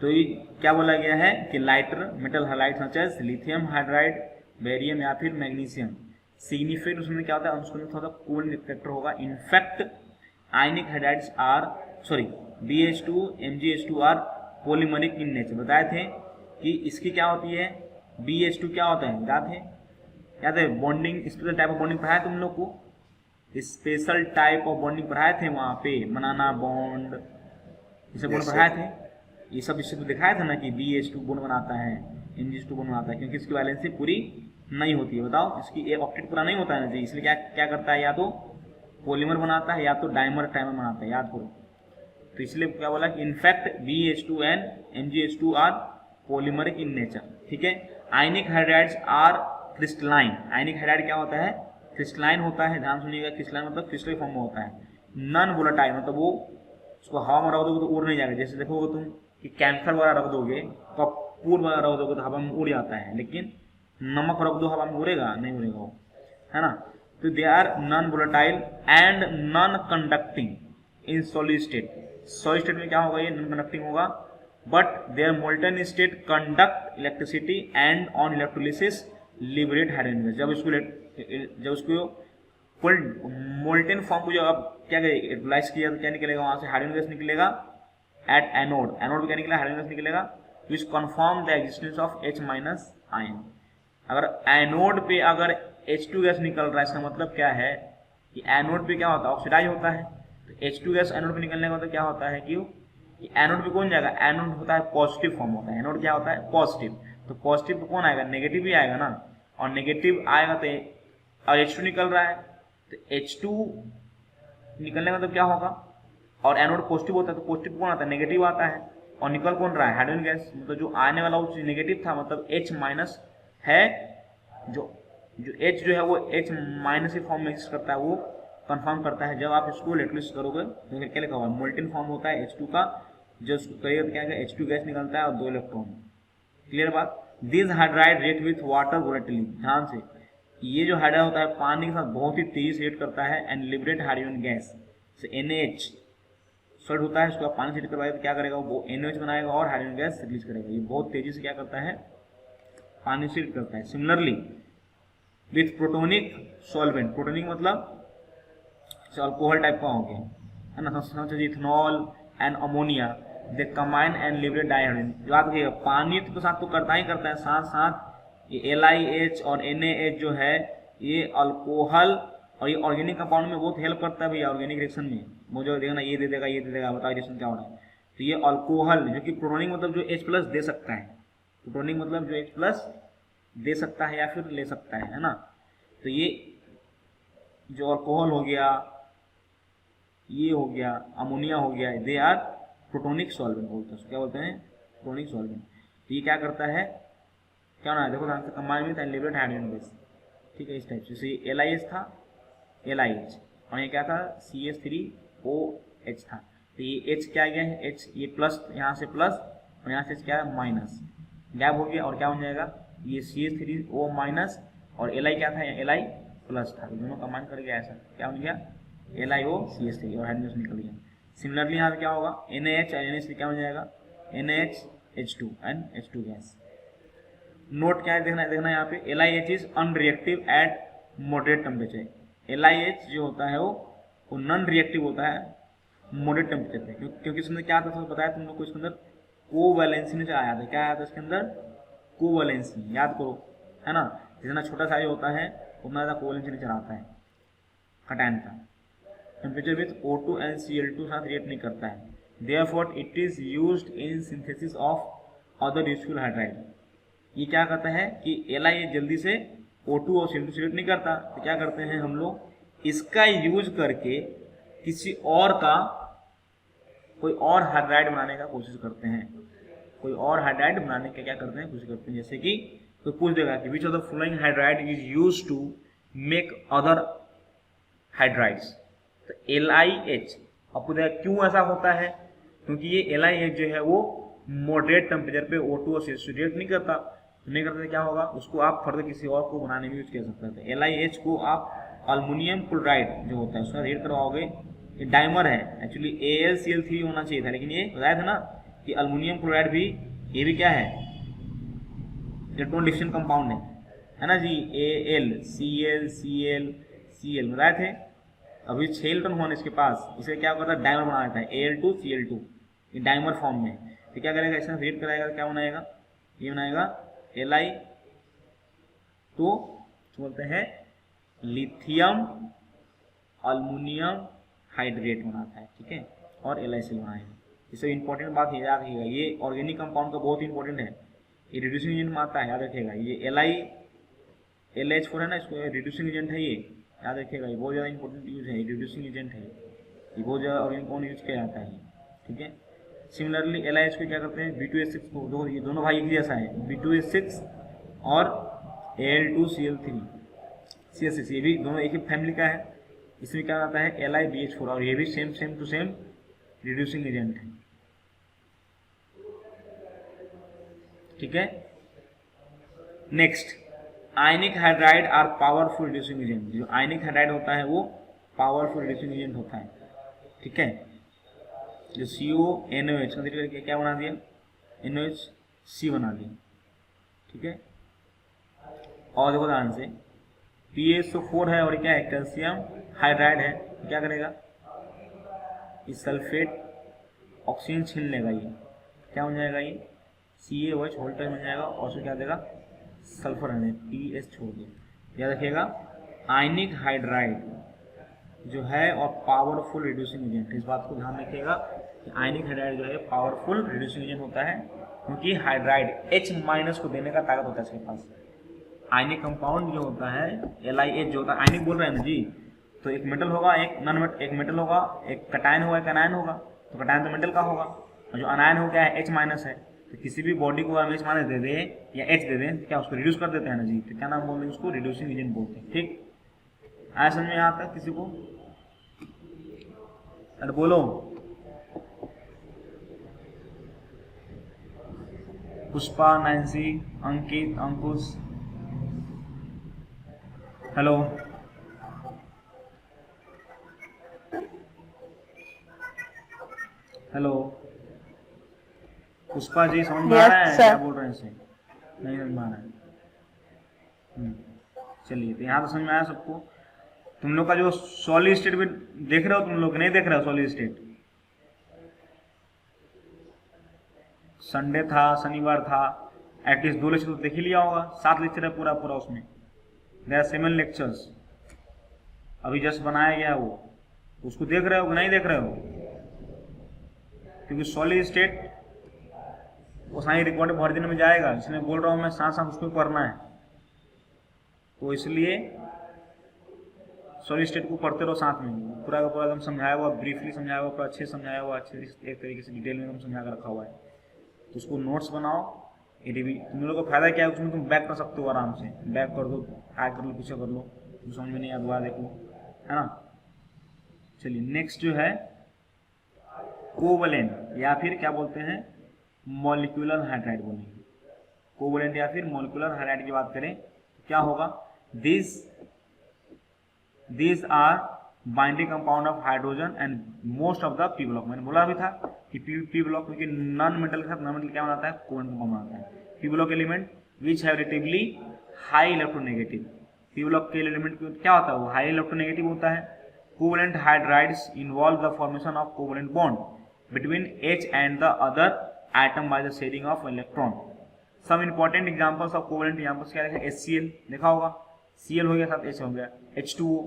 तो ये क्या बोला गया है कि lighter metal halide such as lithium hydride, barium या फिर मैग्नीशियम सिग्निफिकेंट उसमें क्या होता है? उसमें थोड़ा कोवलेंट कैरेक्टर होगा। In fact ionic hydrides are BH2, MgH2 are polymeric in nature. बताए थे कि इसकी क्या होती है? BH2 क्या होता है? याद है bonding, special type of bonding पढ़ाया तुम लोग को, स्पेशल टाइप ऑफ बॉन्डिंग पढ़ाए थे वहाँ पे, बनाना बॉन्ड, ये सब बॉन्ड पढ़ाए थे। ये सब इससे तो दिखाया था ना कि BH2 बॉन्ड बनाता है, MgH2 बॉन्ड बनाता है, क्योंकि इसकी वैलेंसी पूरी नहीं होती है। बताओ, इसकी एक ऑक्टेट पूरा नहीं होता है ना जी, इसलिए क्या करता है? या तो पॉलीमर बनाता है या तो डाइमर टाइमर बनाता है। याद करो, तो इसलिए क्या बोला कि in fact BH2 and MgH2 are polymeric in nature, ठीक है। Ionic hydrides are crystalline, ionic hydride क्या होता है, क्रिस्टलाइन होता है, ध्यान सुनिएगा, क्रिस्टलाइन मतलब क्रिस्टल फॉर्म में होता है। नॉन वोलेटाइल मतलब वो उसको हवा में रख दोगे तो उड़ नहीं जाएगा, जैसे देखोगे तुम कि कैंसर वगैरह रख दोगे, कपूर वगैरह रख दोगे तो हवा में उड़ जाता है, लेकिन नमक रख दो हवा में उड़ेगा नहीं, उड़ेगा वो, है ना। तो they are non volatile and non conducting in solid state, solid state में क्या होगा, ये नॉन कंडक्टिंग होगा, but their molten state conduct electricity and on electrolysis liberate hydrogen. जब उसको फुल मोल्टेन फॉर्म को जो अब क्या यूटिलाइज किया तो क्या निकलेगा, वहां से हाइड्रोजन गैस निकलेगा एट एनोड, एनोड क्या निकलेगा, हाइड्रोजन गैस निकलेगा, which confirm the existence of H- ion. अगर एनोड पे अगर H2 गैस निकल रहा है, इसका मतलब क्या है कि एनोड पे क्या होता है, ऑक्सीडाइज होता है, तो H2 गैस एनोड पे निकलने का मतलब क्या होता है कि एनोड पे कौन जाएगा, एनोड होता है पॉजिटिव फॉर्म होता है, एनोड क्या होता है पॉजिटिव, तो पॉजिटिव पे कौन आएगा, नेगेटिव भी आएगा ना, और नेगेटिव आएगा तो और H2 निकल रहा है, तो H2 निकलने का मतलब क्या होगा, और एनोड पॉजिटिव होता है तो पॉजिटिव कौन आता है, नेगेटिव आता है, और निकल कौन रहा है, हाइड्रोजन गैस, मतलब जो आने वाला वो नेगेटिव था, मतलब H- है, जो H जो है वो H- के फॉर्म में एग्जिस्ट करता है, वो कंफर्म करता है। जब आप इसको इलेक्ट्रोलिसिस करोगे तो क्या लिखा हुआ है, मोल्टेन फॉर्म होता है H2 का, जो उसको करिएगा तो क्या है, H2 गैस निकलता है और 2 इलेक्ट्रॉन, क्लियर बात। This hydride react with water volatilely, ध्यान से, ये जो हाइड्राइड होता है पानी के साथ बहुत ही तेजी से रिएक्ट करता है and liberate hydrogen gas, NaH salt होता है, उसको आप पानी से रिएक्ट करवाएगा तो क्या करेगा, वो NaOH बनाएगा और हाइड्रोजन गैस रिलीज करेगा, ये बहुत तेजी से क्या करता है, पानी से रिएक्ट करता है। Similarly with protonic solvent, protonic मतलब अल्कोहल टाइप का हो गया, है ना, such ethanol and ammonia, they combine and liberate dihydrogen. याद रखिएगा पानी के साथ तो करता ही करता है, साथ साथ ये LiH और NaH जो है ये अल्कोहल और ये ऑर्गेनिक कंपाउंड में बहुत हेल्प करता है भैया, ऑर्गेनिक रिएक्शन में मुझे देखना, ये दे देगा ये दे देगा, बताओ रिएक्शन क्या हो रहा है। तो ये अल्कोहल जो कि प्रोटोनिक मतलब जो H+ दे सकता है, प्रोटोनिक मतलब जो H+ दे सकता है या फिर ले सकता है ना, तो ये जो अल्कोहल हो गया, ये हो गया, अमोनिया हो गया, दे आर प्रोटोनिक सॉल्वेंट बोलते हैं, क्या बोलते हैं, प्रोटोनिक सॉल्वेंट। तो ये क्या करता है, क्या ना है, देखो ध्यान से, combine with and liberate hydrogen gas, ठीक है, इस टाइप से। ये LiH था, LiH, और ये क्या था, CH3OH था, तो ये H क्या गया है, H ये प्लस, यहाँ से प्लस और यहाँ से क्या है माइनस, गैप हो गया और क्या हो जाएगा, ये CH3O- और Li क्या था, Li+ था, दोनों कंबाइन कर गया, ऐसा क्या हो गया, LiOCH3 और हाइड्रोजन निकल गया। सिमिलरली यहाँ पे क्या होगा, NaH और NH क्या हो जाएगा, NaHH2 and H2 gas. Note क्या है, देखना यहाँ पे, LiH is unreactive eight moderate temperature, LiH जो होता है वो नॉन रिएक्टिव होता है मॉडरेट टेम्परेचर पे, क्योंकि इसके अंदर क्या आता था, बताया तुम लोग को, इसके अंदर कोवैलेंसी में आया था, क्या आया था इसके अंदर, कोवैलेंसी, याद करो, है ना, जितना छोटा साइज होता है उतना ज़्यादा कोवैलेंसी नेचर आता है कटायन का। Temperature with O2 and Cl2 साथ रिएक्ट नहीं करता है, therefore it is used in synthesis of other useful hydride. ये क्या करता है कि LiH जल्दी से O2 और Cl2 से रिएक्ट नहीं करता, तो क्या करते हैं हम लोग, इसका यूज करके किसी और का कोई और हाइड्राइड बनाने का कोशिश करते हैं, कोई और हाइड्राइड बनाने का क्या करते हैं, कोशिश करते हैं, जैसे कि कोई पूछ देगा कि which of the following hydride is used to make other hydrides, तो LiH। आपको देखा क्यों ऐसा होता है, क्योंकि ये LiH जो है वो मॉडरेट टेम्परेचर पे O2 और Cl2 रिएक्ट नहीं करता, नहीं करते क्या होगा, उसको आप फर्दर किसी और को बनाने में यूज कर सकते हैं। तो LiH को आप अल्युमिनियम क्लोराइड जो होता है उसका रिएक्ट करवाओगे, ये डाइमर है, एक्चुअली AlCl3 होना चाहिए था, लेकिन ये बताया था ना कि अल्युमिनियम क्लोराइड भी, ये भी क्या है, इलेक्ट्रॉन डिफिशिएंट कंपाउंड है ना जी, AlCl बताए थे। अभी 6 इलेक्ट्रॉन होने इसके पास, इसे क्या करता है, डाइमर बना देता है, Al2Cl2, ये डाइमर फॉर्म में, तो क्या करेगा, इसमें रिएक्ट कराएगा, क्या बनाएगा, ये बनाएगा Li, तो बोलते हैं लिथियम अल्युमिनियम हाइड्रेट बनाता है, ठीक है, और LiCl बनाएगा। इससे इंपॉर्टेंट बात याद रखिएगा, ये ऑर्गेनिक कंपाउंड का बहुत इंपॉर्टेंट है, ये रिड्यूसिंग एजेंट में आता है, याद रखिएगा, ये LiLH4 है ना, इसको रिड्यूसिंग एजेंट है, ये याद रखिएगा, ये बहुत ज़्यादा इंपॉर्टेंट यूज है, रिड्यूसिंग एजेंट है, ये बहुत ज़्यादा ऑर्गेनिक कंपाउंड यूज किया जाता है, ठीक है। ठीक है। सिमिलरली LiH को क्या करते हैं, B2H6 को, ये दोनों भाई एक जैसा है, B2H6 और Al2Cl3 CH6, ये भी दोनों एक ही फैमिली का है। इसमें क्या आता है LiBH4 और ये भी same to same reducing agent है, ठीक है। Next, ionic hydride are powerful reducing agent. जो आयनिक हाइड्राइड होता है वो पावरफुल रिड्यूसिंग एजेंट होता है, ठीक है। जो CONOH करके क्या बना दिया, NOHC बना दिया, ठीक है। और देखो ध्यान से, PaSO4 है और क्या है, कैल्शियम हाइड्राइड है, तो क्या करेगा, इस सल्फेट ऑक्सीजन छीन लेगा, ये क्या बन जाएगा, ये CaOH होल्टर बन जाएगा और उसको क्या देगा, सल्फर आने, PS छोड़ दो। याद रखिएगा, आयनिक हाइड्राइड जो है और पावरफुल रिड्यूसिंग एजेंट, इस बात को ध्यान रखिएगा कि आयनिक हाइड्राइड जो है पावरफुल रिड्यूसिंग एजेंट होता है, क्योंकि हाइड्राइड H- को देने का ताकत होता है इसके पास। आयनिक कंपाउंड जो होता है LiH जो होता है, आयनिक बोल रहे हैं ना जी, तो एक मेटल होगा, एक मेटल होगा, एक कटायन होगा, एक अनायन होगा, तो कटायन तो मेटल का होगा, और जो अनायन हो गया है H- है, तो किसी भी बॉडी को हम H- दे दे या H दे दें, क्या उसको रिड्यूस कर देते हैं ना जी, तो क्या नाम बोलते हैं उसको, रिड्यूसिंग एजेंट बोलते हैं, ठीक। आया समझ में यहाँ तक किसी को, अरे बोलो, पुष्पा, नैन्सी, अंकित, अंकुश, हेलो, हेलो, पुष्पा जी समझ में आ रहा है क्या बोल रहे हैं, इसे नहीं समझ में आ रहा है, चलिए, तो यहाँ तो समझ में आया सबको। तुम लोग का जो सॉलिड स्टेट में देख रहे हो, तुम लोग नहीं देख रहे हो सॉलिड स्टेट, संडे था, शनिवार था, एटलीस्ट 2 लेक्चर तो देख ही लिया होगा, 7 लेक्चर है पूरा उसमें, देयर आर 7 लेक्चर्स, अभी जस्ट बनाया गया वो, उसको देख रहे हो कि नहीं देख रहे हो, क्योंकि सॉलिड स्टेट वो सारी रिकॉर्ड बहुत दिन में जाएगा, इसलिए बोल रहा हूँ मैं, साथ साथ उसको पढ़ना है, तो इसलिए सॉलिड स्टेट को पढ़ते रहो साथ में, पूरा का पूरा एकदम समझाया हुआ, ब्रीफली समझाया हुआ, पूरा अच्छे समझाया हुआ, अच्छे एक तरीके से डिटेल में एकदम समझा कर रखा हुआ है, तो उसको नोट्स बनाओ, ये भी तुम लोगों को फायदा क्या है, उसमें तुम बैक कर सकते हो आराम से, बैक कर दो, आगे कर लो, पीछे कर लो, तुम समझ में नहीं आया दोबारा देख लो, है ना। चलिए नेक्स्ट जो है कोवलेंट या फिर क्या बोलते हैं, मॉलिक्यूलर हाइड्राइड बोलेंगे, कोवलेंट या फिर मॉलिक्यूलर हाइड्राइड की बात करें तो क्या होगा, these are binding compound of hydrogen and most of the P block. मैंने बोला भी था कि पी ब्लॉक क्योंकि नॉन मेटल के साथ नॉन मेटल क्या बनाता है, कोवेलेंट कंपाउंड बनाता है। P block element which have relatively high electronegative, p block के एलिमेंट क्या होता है, वो हाई इलेक्ट्रोनेगेटिव होता है। Covalent hydrides involve the formation of covalent bond between H and the other atom by the sharing of electron. Some important examples of covalent examples क्या है, HCl देखा होगा, Cl हो गया साथ H हो गया, H2O,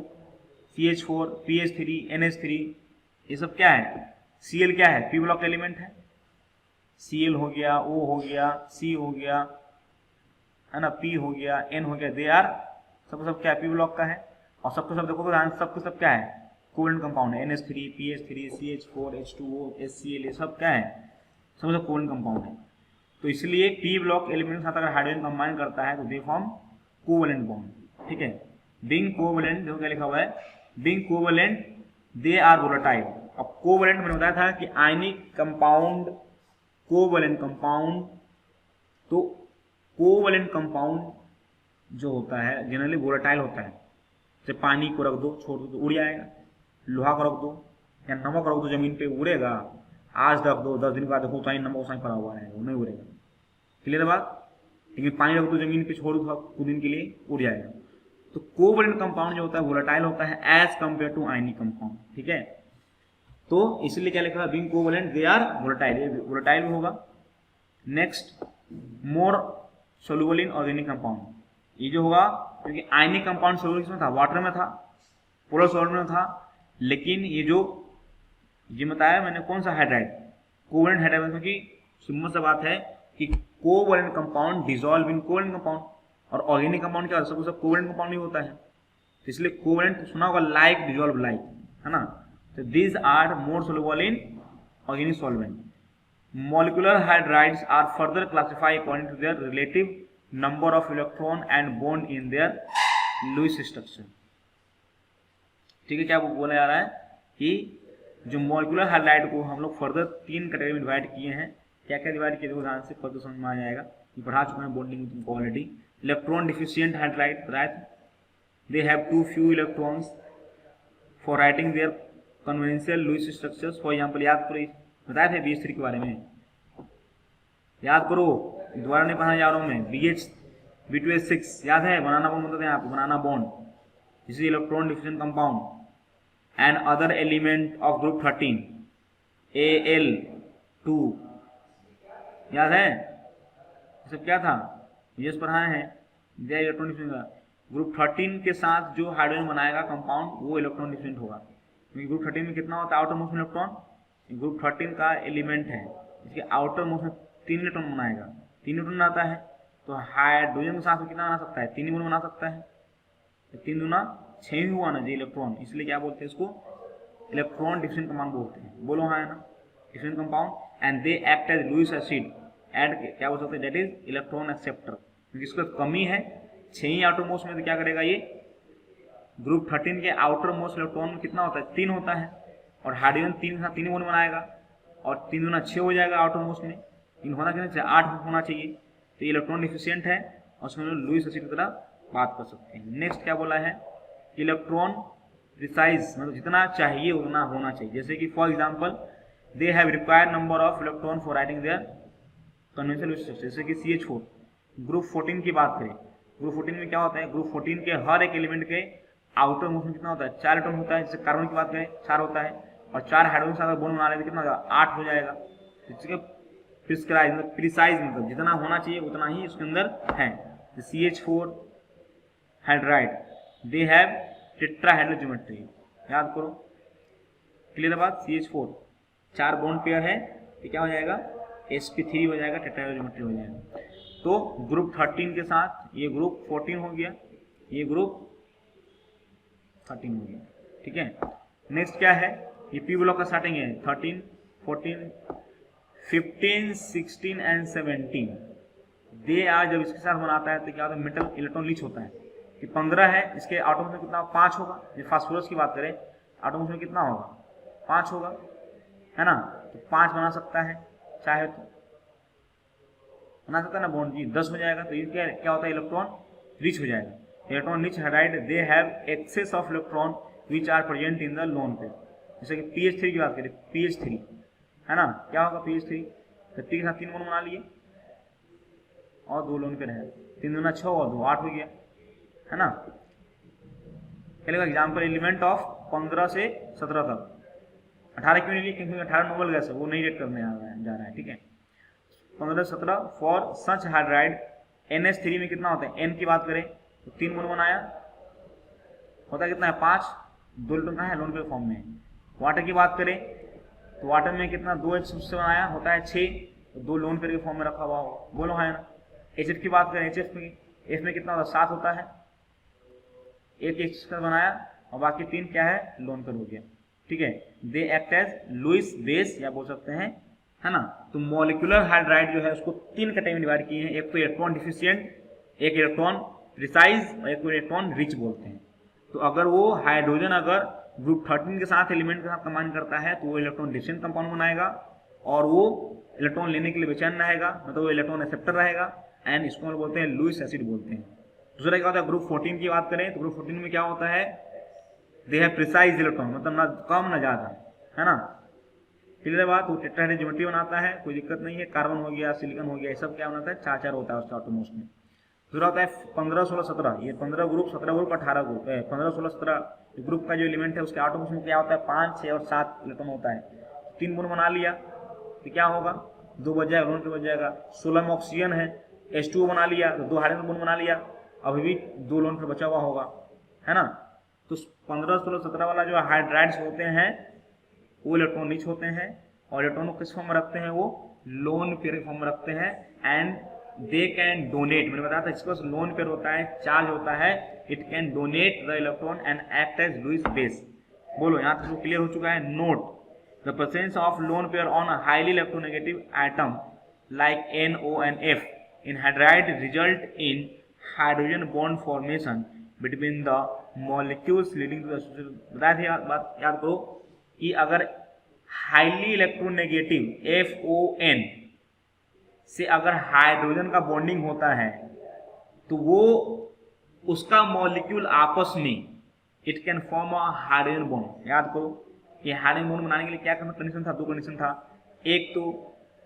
CH4, PH3, NH3, ये सब क्या है, Cl क्या है, पी ब्लॉक एलिमेंट है, Cl हो गया, O हो गया, C हो गया, है ना, P हो गया, N हो गया, दे आर सब क्या है, पी ब्लॉक का है। और सबको सब देखो सबको सब क्या है, कोवेलेंट कंपाउंड है, NH3, PH3, CH4, H2O, HCl, ये सब क्या है, सब कोवेलेंट कंपाउंड है। तो इसलिए पी ब्लॉक एलिमेंट के साथ अगर हाइड्रोजन कंबाइन करता है तो दे फॉर्म कोवेलेंट बॉन्ड, ठीक है। बीइंग कोवेलेंट देखो क्या लिखा हुआ है, being covalent they are volatile. अब कोवेलेंट मैंने बताया था कि आयनिक कंपाउंड, कोवेलेंट कंपाउंड, तो कोवेलेंट कंपाउंड जो होता है जनरली वोलेटाइल होता है। जैसे पानी को रख दो, छोड़ दो तो उड़ जाएगा, लोहा को रख दो या नमक रख दो जमीन पे उड़ेगा, आज रख दो 10 दिन बाद देखो उतना ही नमक उतना ही पड़ा हुआ है, वो नहीं उड़ेगा, क्लियर है बात। लेकिन पानी रख दो जमीन पे, छोड़ दो कुछ दिन के लिए, उड़ जाएगा। तो कोवेलेंट कंपाउंड जो होता है वोलेटाइल होता है as compare to ionic compound, ठीक है। तो इसलिए क्या लिखा है, being covalent they are volatile, volatile भी होगा। Next, more soluble in organic compound, ये जो होगा क्योंकि आयनिक कंपाउंड सोल्यूबल किसमें था, वाटर में था, पोलर सॉल्ट में था। लेकिन ये जो ये बताया मैंने कौन सा हाइड्राइड, कोवेलेंट हाइड्राइड, क्योंकि सिंपल सा बात है कि covalent compound dissolve in covalent compound, और ऑर्गेनिक कंपाउंड क्या होता है, सब कोवेलेंट कंपाउंड ही होता है। तो इसलिए कोवेलेंट सुना होगा, लाइक डिसॉल्व लाइक, है ना। तो these are more soluble in organic solvent. Molecular hydrides are further classify according to their relative number of electron and bond in their Lewis structure. ठीक है, क्या वो बोला जा रहा है कि जो मॉलिक्यूलर हाइड्राइड को हम लोग फर्दर 3 कैटेगरी में डिवाइड किए हैं। क्या क्या डिवाइड किए, ध्यान से फर्दर समझ में आ जाएगा, ये पढ़ा चुका है बॉन्डिंग तुमको already. Electron deficient hydride, right, they have too few electrons for writing their conventional Lewis structures. For example, याद करो, बताया था BH3 के बारे में, याद करो, दोबारा नहीं पढ़ाने जा रहा हूँ मैं। B2H6 याद है, बनाना बॉन्ड बताते हैं आपको, बनाना bond, this is electron deficient compound. And other element of group 13 Al2, याद है, ये सब क्या था, ये पढ़ाए हैं। इलेक्ट्रॉन डिफिशिएंट ग्रुप 13 के साथ जो हाइड्रोजन बनाएगा कंपाउंड वो इलेक्ट्रॉन डिफिशिएंट होगा, क्योंकि ग्रुप 13 में कितना होता है आउटर मोस्ट में इलेक्ट्रॉन, ग्रुप 13 का एलिमेंट है, इसके आउटर मोस्ट में 3 इलेक्ट्रॉन बनाएगा, 3 इलेक्ट्रॉन आता है, तो हाइड्रोजन के साथ कितना बना सकता है, 3 ही बना सकता है, 3 दूना 6 ही हुआ ना जी इलेक्ट्रॉन, इसलिए क्या बोलते हैं इसको, इलेक्ट्रॉन डिफिशिएंट कंपाउंड बोलते हैं। बोलो हाँ है ना, deficient compound. And they act as Lewis acid and क्या बोल सकते हैं, दैट इज इलेक्ट्रॉन एक्सेप्टर, क्योंकि इसका कमी है 6 ही आउटर मोस्ट में, तो क्या करेगा ये, ग्रुप 13 के आउटर मोस्ट इलेक्ट्रॉन कितना होता है, 3 होता है, और हाइड्रोजन 3 के साथ 3 बॉन्ड बनाएगा, और 3 दूना 6 हो जाएगा आउटर मोस्ट में, 3 होना कितना चाहिए, 8 होना चाहिए, तो इलेक्ट्रॉन डिफिशिएंट है, और उसमें लुईस एसिड की तरह बात कर सकते हैं। नेक्स्ट क्या बोला है, इलेक्ट्रॉन प्रिसाइज, मतलब जितना चाहिए उतना होना चाहिए, जैसे कि for example they have required number of electron for writing their conventional structure, जैसे कि CH4। ग्रुप 14 की बात करें, ग्रुप 14 में क्या होता है, ग्रुप 14 के हर एक एलिमेंट के आउटर मोस्ट में कितना होता है, 4 इलेक्ट्रॉन होता है, जैसे कार्बन की बात करें 4 होता है, और 4 हाइड्रोजन से अगर बॉन्ड बना लेते कितना होगा, 8 हो जाएगा। इसके प्रिस्क्राइब मतलब प्रिसाइज, मतलब जितना होना चाहिए उतना ही उसके अंदर है। CH4 hydride, they have tetrahedral geometry, याद करो, क्लियर है बात। CH4 4 बॉन्ड पेयर है, ये क्या हो जाएगा, sp3 हो जाएगा, टेट्राहेड्रल ज्योमेट्री हो जाएगा। तो ग्रुप 13 के साथ ये ग्रुप 14 हो गया, ये ग्रुप 13 हो गया, ठीक है। नेक्स्ट क्या है, ये P ब्लॉक का स्टार्टिंग है, 13, 14, 15, 16 एंड 17 दे आर, जब इसके साथ बनाता है तो क्या होता है, मेटल इलेक्ट्रॉन लीच होता है, कि 15 है, इसके आटोम में कितना 5 होगा, जब फास्फोरस की बात करें आटोम में कितना होगा, 5 होगा, है ना, तो 5 बना सकता है, चाहे तो बना सकता है ना बॉन्ड जी, 10 हो जाएगा, तो ये क्या होता है, इलेक्ट्रॉन रिच हो जाएगा। Electron rich hydride, they have excess of electron which are present in the lone pair, जैसे कि PH3 की बात करें, PH3 है ना, क्या होगा PH3, 30 के साथ 3 बॉन्ड बना लिए और 2 लोन पेयर है, 3 दूना 6 और 2 8 हो गया, है ना। चलेगा एग्जाम्पल, एलिमेंट ऑफ 15 से 17 तक, 18 क्यों नहीं लिए, क्योंकि 18 नोबल गैस है, वो नहीं रेट करने जा रहा है, ठीक है। 15 से 17 फॉर सच हाइड्राइड। NH3 में कितना होता है, N की बात करें तो 3 बॉन्ड बनाया, होता है कितना है, 5, 2 इलेक्ट्रॉन कहाँ है, लोन पेयर फॉर्म में। वाटर की बात करें तो वाटर में कितना, 2 H से बनाया, होता है 6, 2 लोन पेयर के फॉर्म में रखा हुआ हो, बोलो है ना। HF की बात करें, HF में F में कितना होता है, 7 होता है, एक H बनाया और बाकी 3 क्या है, लोन पेयर हो गया, ठीक है। They act as Lewis base या बोल सकते हैं, है ना। तो मॉलिक्यूलर हाइड्राइड जो है उसको 3 कैटेगरी में डिवाइड किए हैं, एक तो इलेक्ट्रॉन डिफिशिएंट, एक इलेक्ट्रॉन प्रिसाइज और एक तो इलेक्ट्रॉन रिच बोलते हैं। तो अगर वो हाइड्रोजन अगर ग्रुप 13 के साथ एलिमेंट के साथ कंबाइन करता है तो वो इलेक्ट्रॉन डिफिशिएंट कंपाउंड बनाएगा, और वो इलेक्ट्रॉन लेने के लिए बेचैन रहेगा, मतलब वो इलेक्ट्रॉन एक्सेप्टर रहेगा, एंड इसको हम बोलते हैं लुईस एसिड बोलते हैं। दूसरा क्या होता है, ग्रुप 14 की बात करें तो ग्रुप 14 में क्या होता है, दे हैव प्रिसाइज इलेक्ट्रॉन, मतलब ना कम ना ज्यादा, है ना, क्लियर बात। वो टेट्राहेड्रल ज्योमेट्री बनाता है, कोई दिक्कत नहीं है, कार्बन हो गया, सिलिकॉन हो गया, ये सब क्या बनाता है, 4 होता है उसका आटोमोस्ट में। दूसरा होता है 15, 16, 17, ये 15 ग्रुप, 17 ग्रुप, 18 ग्रुप, 15, 16, 17 ग्रुप का जो एलिमेंट है उसके आटोमोस्ट में क्या होता है, 5, 6 और 7 इलेक्ट्रॉन होता है। 3 बॉन्ड बना लिया तो क्या होगा, 2 बच जाएगा, लोन पे बच जाएगा। 16 में ऑक्सीजन है, H2O बना लिया तो 2 हाइड्रोजन बॉन्ड बना लिया, अभी भी 2 लोन पे बचा हुआ होगा, है ना। तो 15, 16, 17 वाला जो हाइड्राइड्स होते हैं वो इलेक्ट्रॉन रिच होते हैं, और इलेक्ट्रॉन को किस फॉर्म में रखते हैं, वो लोन पेयर फॉर्म में रखते हैं, एंड दे कैन डोनेट, मैंने बताया था इसके पास लोन पेयर होता है, चार्ज होता है, it can donate the electron and act as Lewis base. बोलो यहाँ तक क्लियर हो चुका है। Note, The presence of lone pair on a highly electronegative atom like NO and F in hydride result in hydrogen bond formation between the molecules leading to the बताया था बात याद करो कि अगर हाईली इलेक्ट्रोनेगेटिव FON से अगर hydrogen का बॉन्डिंग होता है तो वो उसका मॉलिक्यूल आपस में it can form a hydrogen bond. याद करो ये हाइड्रोजन बॉन्ड बनाने के लिए क्या कंडीशन था, दो कंडीशन था। एक तो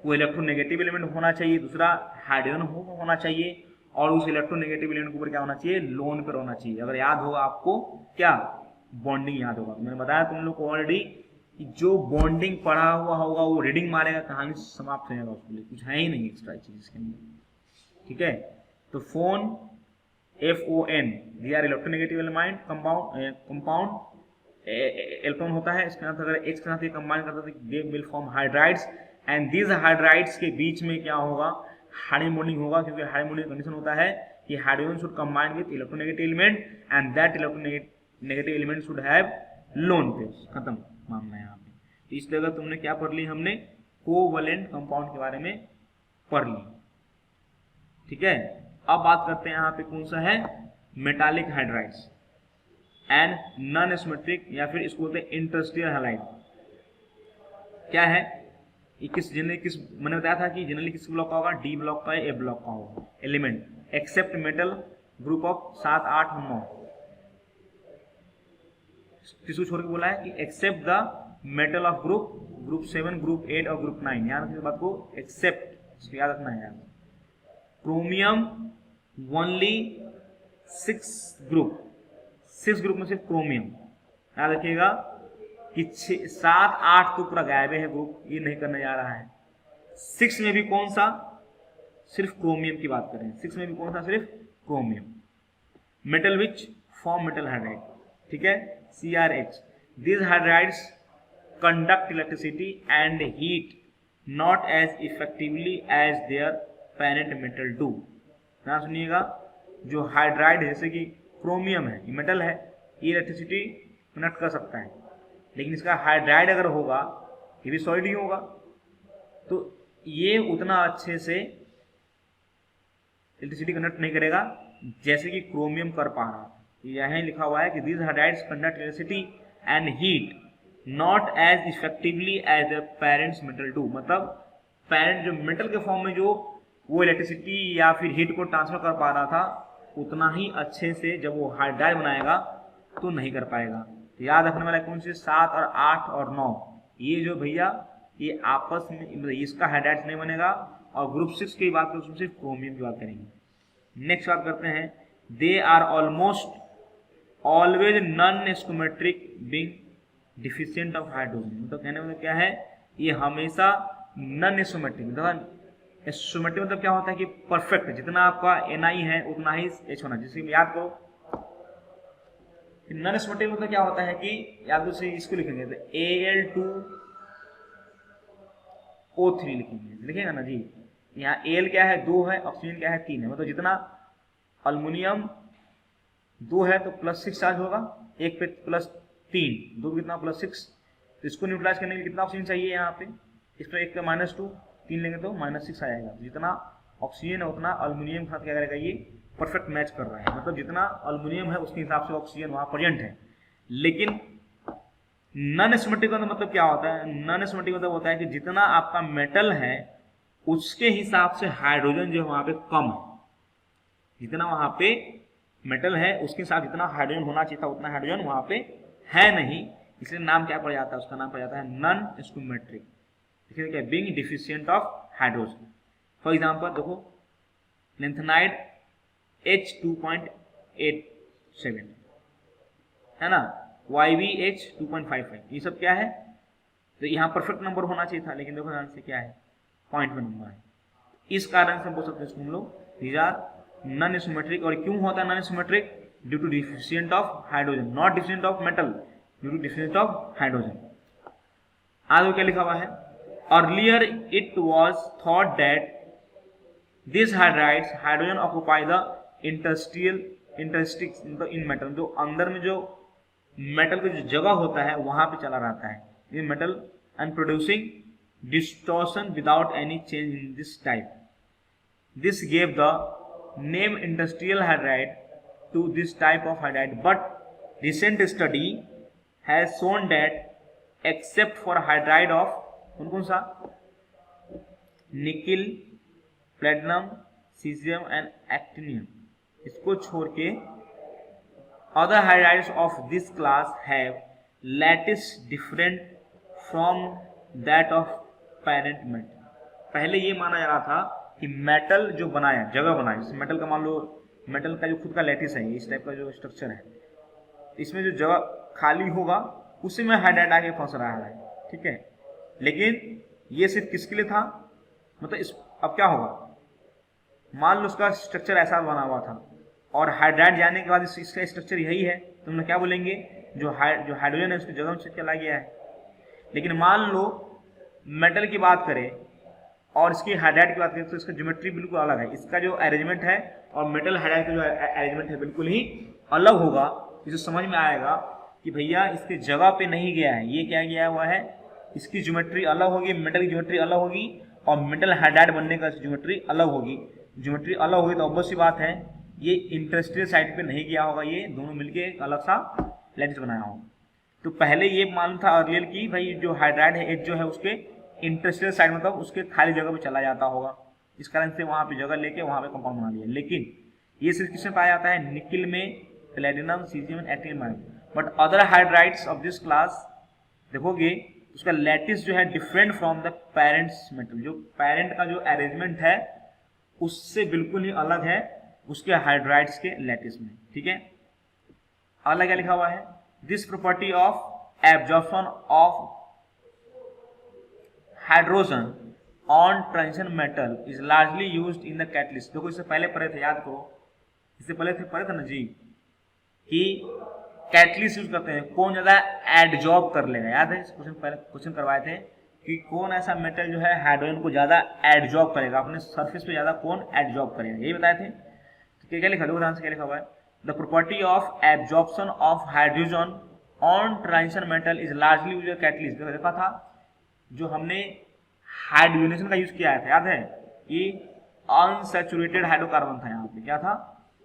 वो इलेक्ट्रोनेगेटिव एलिमेंट होना चाहिए, दूसरा हाइड्रोजन होना चाहिए, और उस इलेक्ट्रोनेगेटिव एलिमेंट के ऊपर क्या होना चाहिए, लोन पर होना चाहिए। अगर याद होगा आपको क्या बॉन्डिंग याद होगा, मैंने बताया तुम लोग को ऑलरेडी जो बॉन्डिंग पढ़ा हुआ होगा वो रीडिंग मारेगा, कहानी समाप्त हो जाएगा, उसके लिए कुछ है ही नहीं एक्स्ट्रा चीज इसके अंदर। ठीक है, तो FON FON they are electronegative element compound electron होता है, इसके साथ अगर X के साथ ये कंबाइन करता है they will form hydrides and this hydrides के बीच में क्या होगा, हाइड्रोजन बॉन्डिंग होगा, क्योंकि हाइड्रोजन बॉन्डिंग कंडीशन होता है कि hydrogen should combine with electronegative element and that electronegative element should have lone pairs. खत्म मामला है यहाँ पे। तो इस जगह तुमने क्या पढ़ ली, हमने कोवैलेंट कंपाउंड के बारे में पढ़ ली। ठीक है, अब बात करते हैं यहाँ पे कौन सा है, metallic hydrides and non symmetric, या फिर इसको बोलते हैं इंटरस्टिशियल हैलाइड। क्या है ये, किस जनरली किस मैंने बताया था कि जनरली किस ब्लॉक का होगा, डी ब्लॉक का, ए ब्लॉक का होगा element, except metal group of 7, 8 और 9। किसको छोड़ के बोला है कि except the metal of group 7, group 8 और ग्रुप 9। याद रखिए बात को, एक्सेप्ट याद रखना है। क्रोमियम ओनली 6 ग्रुप में सिर्फ क्रोमियम। याद रखिएगा कि 7, 8 तो पूरा गायब है ग्रुप, ये नहीं करने जा रहा है। 6 में भी कौन सा, सिर्फ क्रोमियम की बात करें, 6 में भी कौन सा, सिर्फ chromium. Metal which form metal hydride, ठीक है, CrH। These hydrides conduct electricity and heat not as effectively as their parent metal do। ध्यान सुनिएगा, जो हाइड्राइड है जैसे कि क्रोमियम है, ये मेटल है, ये इलेक्ट्रिसिटी कंडक्ट कर सकता है, लेकिन इसका हाइड्राइड अगर होगा, ये भी सॉलिड ही होगा, तो ये उतना अच्छे से इलेक्ट्रिसिटी कंडक्ट नहीं करेगा जैसे कि क्रोमियम कर पा रहा है। यहाँ लिखा हुआ है कि these hydrides conduct electricity and heat not as effectively as the parents metal do। मतलब पेरेंट जो मेटल के फॉर्म में जो वो इलेक्ट्रिसिटी या फिर हीट को ट्रांसफर कर पा रहा था, उतना ही अच्छे से जब वो हाइड्राइड बनाएगा तो नहीं कर पाएगा। तो याद रखने वाला कौन से, 7 और 8 और 9, ये जो भैया ये आपस में इसका हाइड्राइड नहीं बनेगा। और ग्रुप 6 की बात करें, उसमें सिर्फ क्रोमियम की बात करेंगे। नेक्स्ट बात करते हैं, they are almost always non stoichiometric being deficient of hydrogen. मतलब कहने मतलब क्या है, ये हमेशा नॉन स्कोमेट्रिक, मतलब स्कोमेट्रिक मतलब क्या होता है कि परफेक्ट, जितना आपका Ni है उतना ही H होना। जैसे याद करो, नॉन स्कोमेट्रिक मतलब क्या होता है कि याद करो, इसको लिखेंगे तो Al2O3 लिखेगा ना जी। यहाँ Al क्या है, 2 है, ऑक्सीजन क्या है, 3 है। मतलब जितना अल्युमिनियम 2 है तो +6 चार्ज होगा, 1 पे +3, 2 कितना +6। तो इसको न्यूट्रलाइज करने के लिए कितना ऑक्सीजन चाहिए यहाँ पे, इस पर 1 का -2, 3 लेंगे तो -6 आएगा। जितना ऑक्सीजन है उतना अल्युमिनियम के साथ क्या करेगा, ये परफेक्ट मैच कर रहा है। मतलब जितना अल्युमिनियम है उसके हिसाब से ऑक्सीजन वहाँ प्रेजेंट है। लेकिन नॉन सिमेट्रिक का मतलब क्या होता है, नॉन सिमेट्रिक मतलब होता है कि जितना आपका मेटल है उसके हिसाब से हाइड्रोजन जो है वहाँ पे कम है। जितना वहाँ पे मेटल है उसके साथ जितना हाइड्रोजन होना चाहिए था उतना हाइड्रोजन वहाँ पे है नहीं, इसलिए नाम क्या पड़ जाता है, उसका नाम पड़ जाता है नॉन स्कोमेट्रिक, क्या being deficient of hydrogen. For example देखो, लेंथेनाइड H2.87 है ना, YbH 2.55, ये सब क्या है, तो यहाँ परफेक्ट नंबर होना चाहिए था, लेकिन देखो ध्यान से क्या है, पॉइंट में नंबर है। इस कारण से बोल सकते हैं हम लोग दीज आर नॉन सिमेट्रिक। और क्यों होता है non symmetric, due to deficient of hydrogen, not deficient of metal, due to deficient of hydrogen. आगे क्या लिखा हुआ है, earlier it was thought that this hydrides hydrogen occupy the interstices in metal, जो अंदर में जो मेटल का जो जगह होता है वहां पे चला रहता है, ये metal and producing distortion without any change in this type. This gave the name industrial hydride to this type of hydride, but recent study has shown that except for hydride of कौन सा nickel, platinum, caesium and actinium, इसको छोड़ के other hydrides of this class have lattice different from that of parent metal. पहले ये माना जा रहा था कि मेटल जो बनाया, जगह बनाई, जैसे मेटल का मान लो, मेटल का जो खुद का लैटिस है, इस टाइप का जो स्ट्रक्चर है, इसमें जो जगह खाली होगा उसी में हाइड्राइड आके फंस रहा है, ठीक है। लेकिन ये सिर्फ किसके लिए था, मतलब इस अब क्या होगा, मान लो उसका स्ट्रक्चर ऐसा बना हुआ था और हाइड्राइड जाने के बाद इसका स्ट्रक्चर यही है, तो हम लोग क्या बोलेंगे, जो हाइड्रोजन है उसकी जगह में चला गया है। लेकिन मान लो मेटल की बात करें और इसकी हाइड्राइड की बात करें तो इसका ज्योमेट्री बिल्कुल अलग है, इसका जो अरेंजमेंट है और मेटल हाइड्राइड का जो अरेंजमेंट है बिल्कुल ही अलग होगा। इसे समझ में आएगा कि भैया इसके जगह पे नहीं गया है, ये क्या गया हुआ है, इसकी ज्योमेट्री अलग होगी, मेटल की ज्योमेट्री अलग होगी और मेटल हाइड्राइड बनने का ज्योमेट्री अलग होगी। ज्योमेट्री अलग होगी तो ऑब्वियस सी बात है ये इंडस्ट्रियल साइड पे नहीं गया होगा, ये दोनों मिलके एक अलग सा लैटिस बनाया होगा। तो पहले ये मालूम था अर्लियर कि भाई जो हाइड्राइड है एच जो है उसके इंडस्ट्रियल साइड मतलब उसके खाली जगह पे चला जाता होगा, इस कारण से वहाँ पे जगह लेके वहाँ पे कंपाउंड बना लिया। लेकिन ये सिर्फ किसमें पाया जाता है, निकिल में, प्लेटिनम, सीजियम, एक्टिनियम में। But other hydrides of this class देखोगे उसका लैटिस जो है different from the parents metal, जो पेरेंट का जो अरेंजमेंट है उससे बिल्कुल ही अलग है उसके हाइड्राइड्स के लैटिस में, ठीक है। अगला क्या लिखा हुआ है, this property of absorption of hydrogen on transition metal is largely used in the catalyst. देखो इससे पहले पढ़े थे, याद करो, इससे पहले पढ़े थे ना जी कि कैटलिस्ट यूज करते हैं, कौन ज्यादा एडजॉर्ब कर लेगा, याद है, पहले क्वेश्चन करवाए थे कि कौन ऐसा मेटल जो है हाइड्रोजन को ज्यादा एडजॉर्ब करेगा, अपने सरफेस पे ज्यादा कौन एडजॉर्ब करेगा, यही बताए थे। तो क्या लिखा, देखो ध्यान से क्या लिखा हुआ है, the property of absorption of hydrogen on transition metal is largely used in catalyst. देखा था जो हमने हाइड्रोजनेशन का यूज किया था, याद है, कि अनसैचुरेटेड हाइड्रोकार्बन था, यहाँ पे क्या था,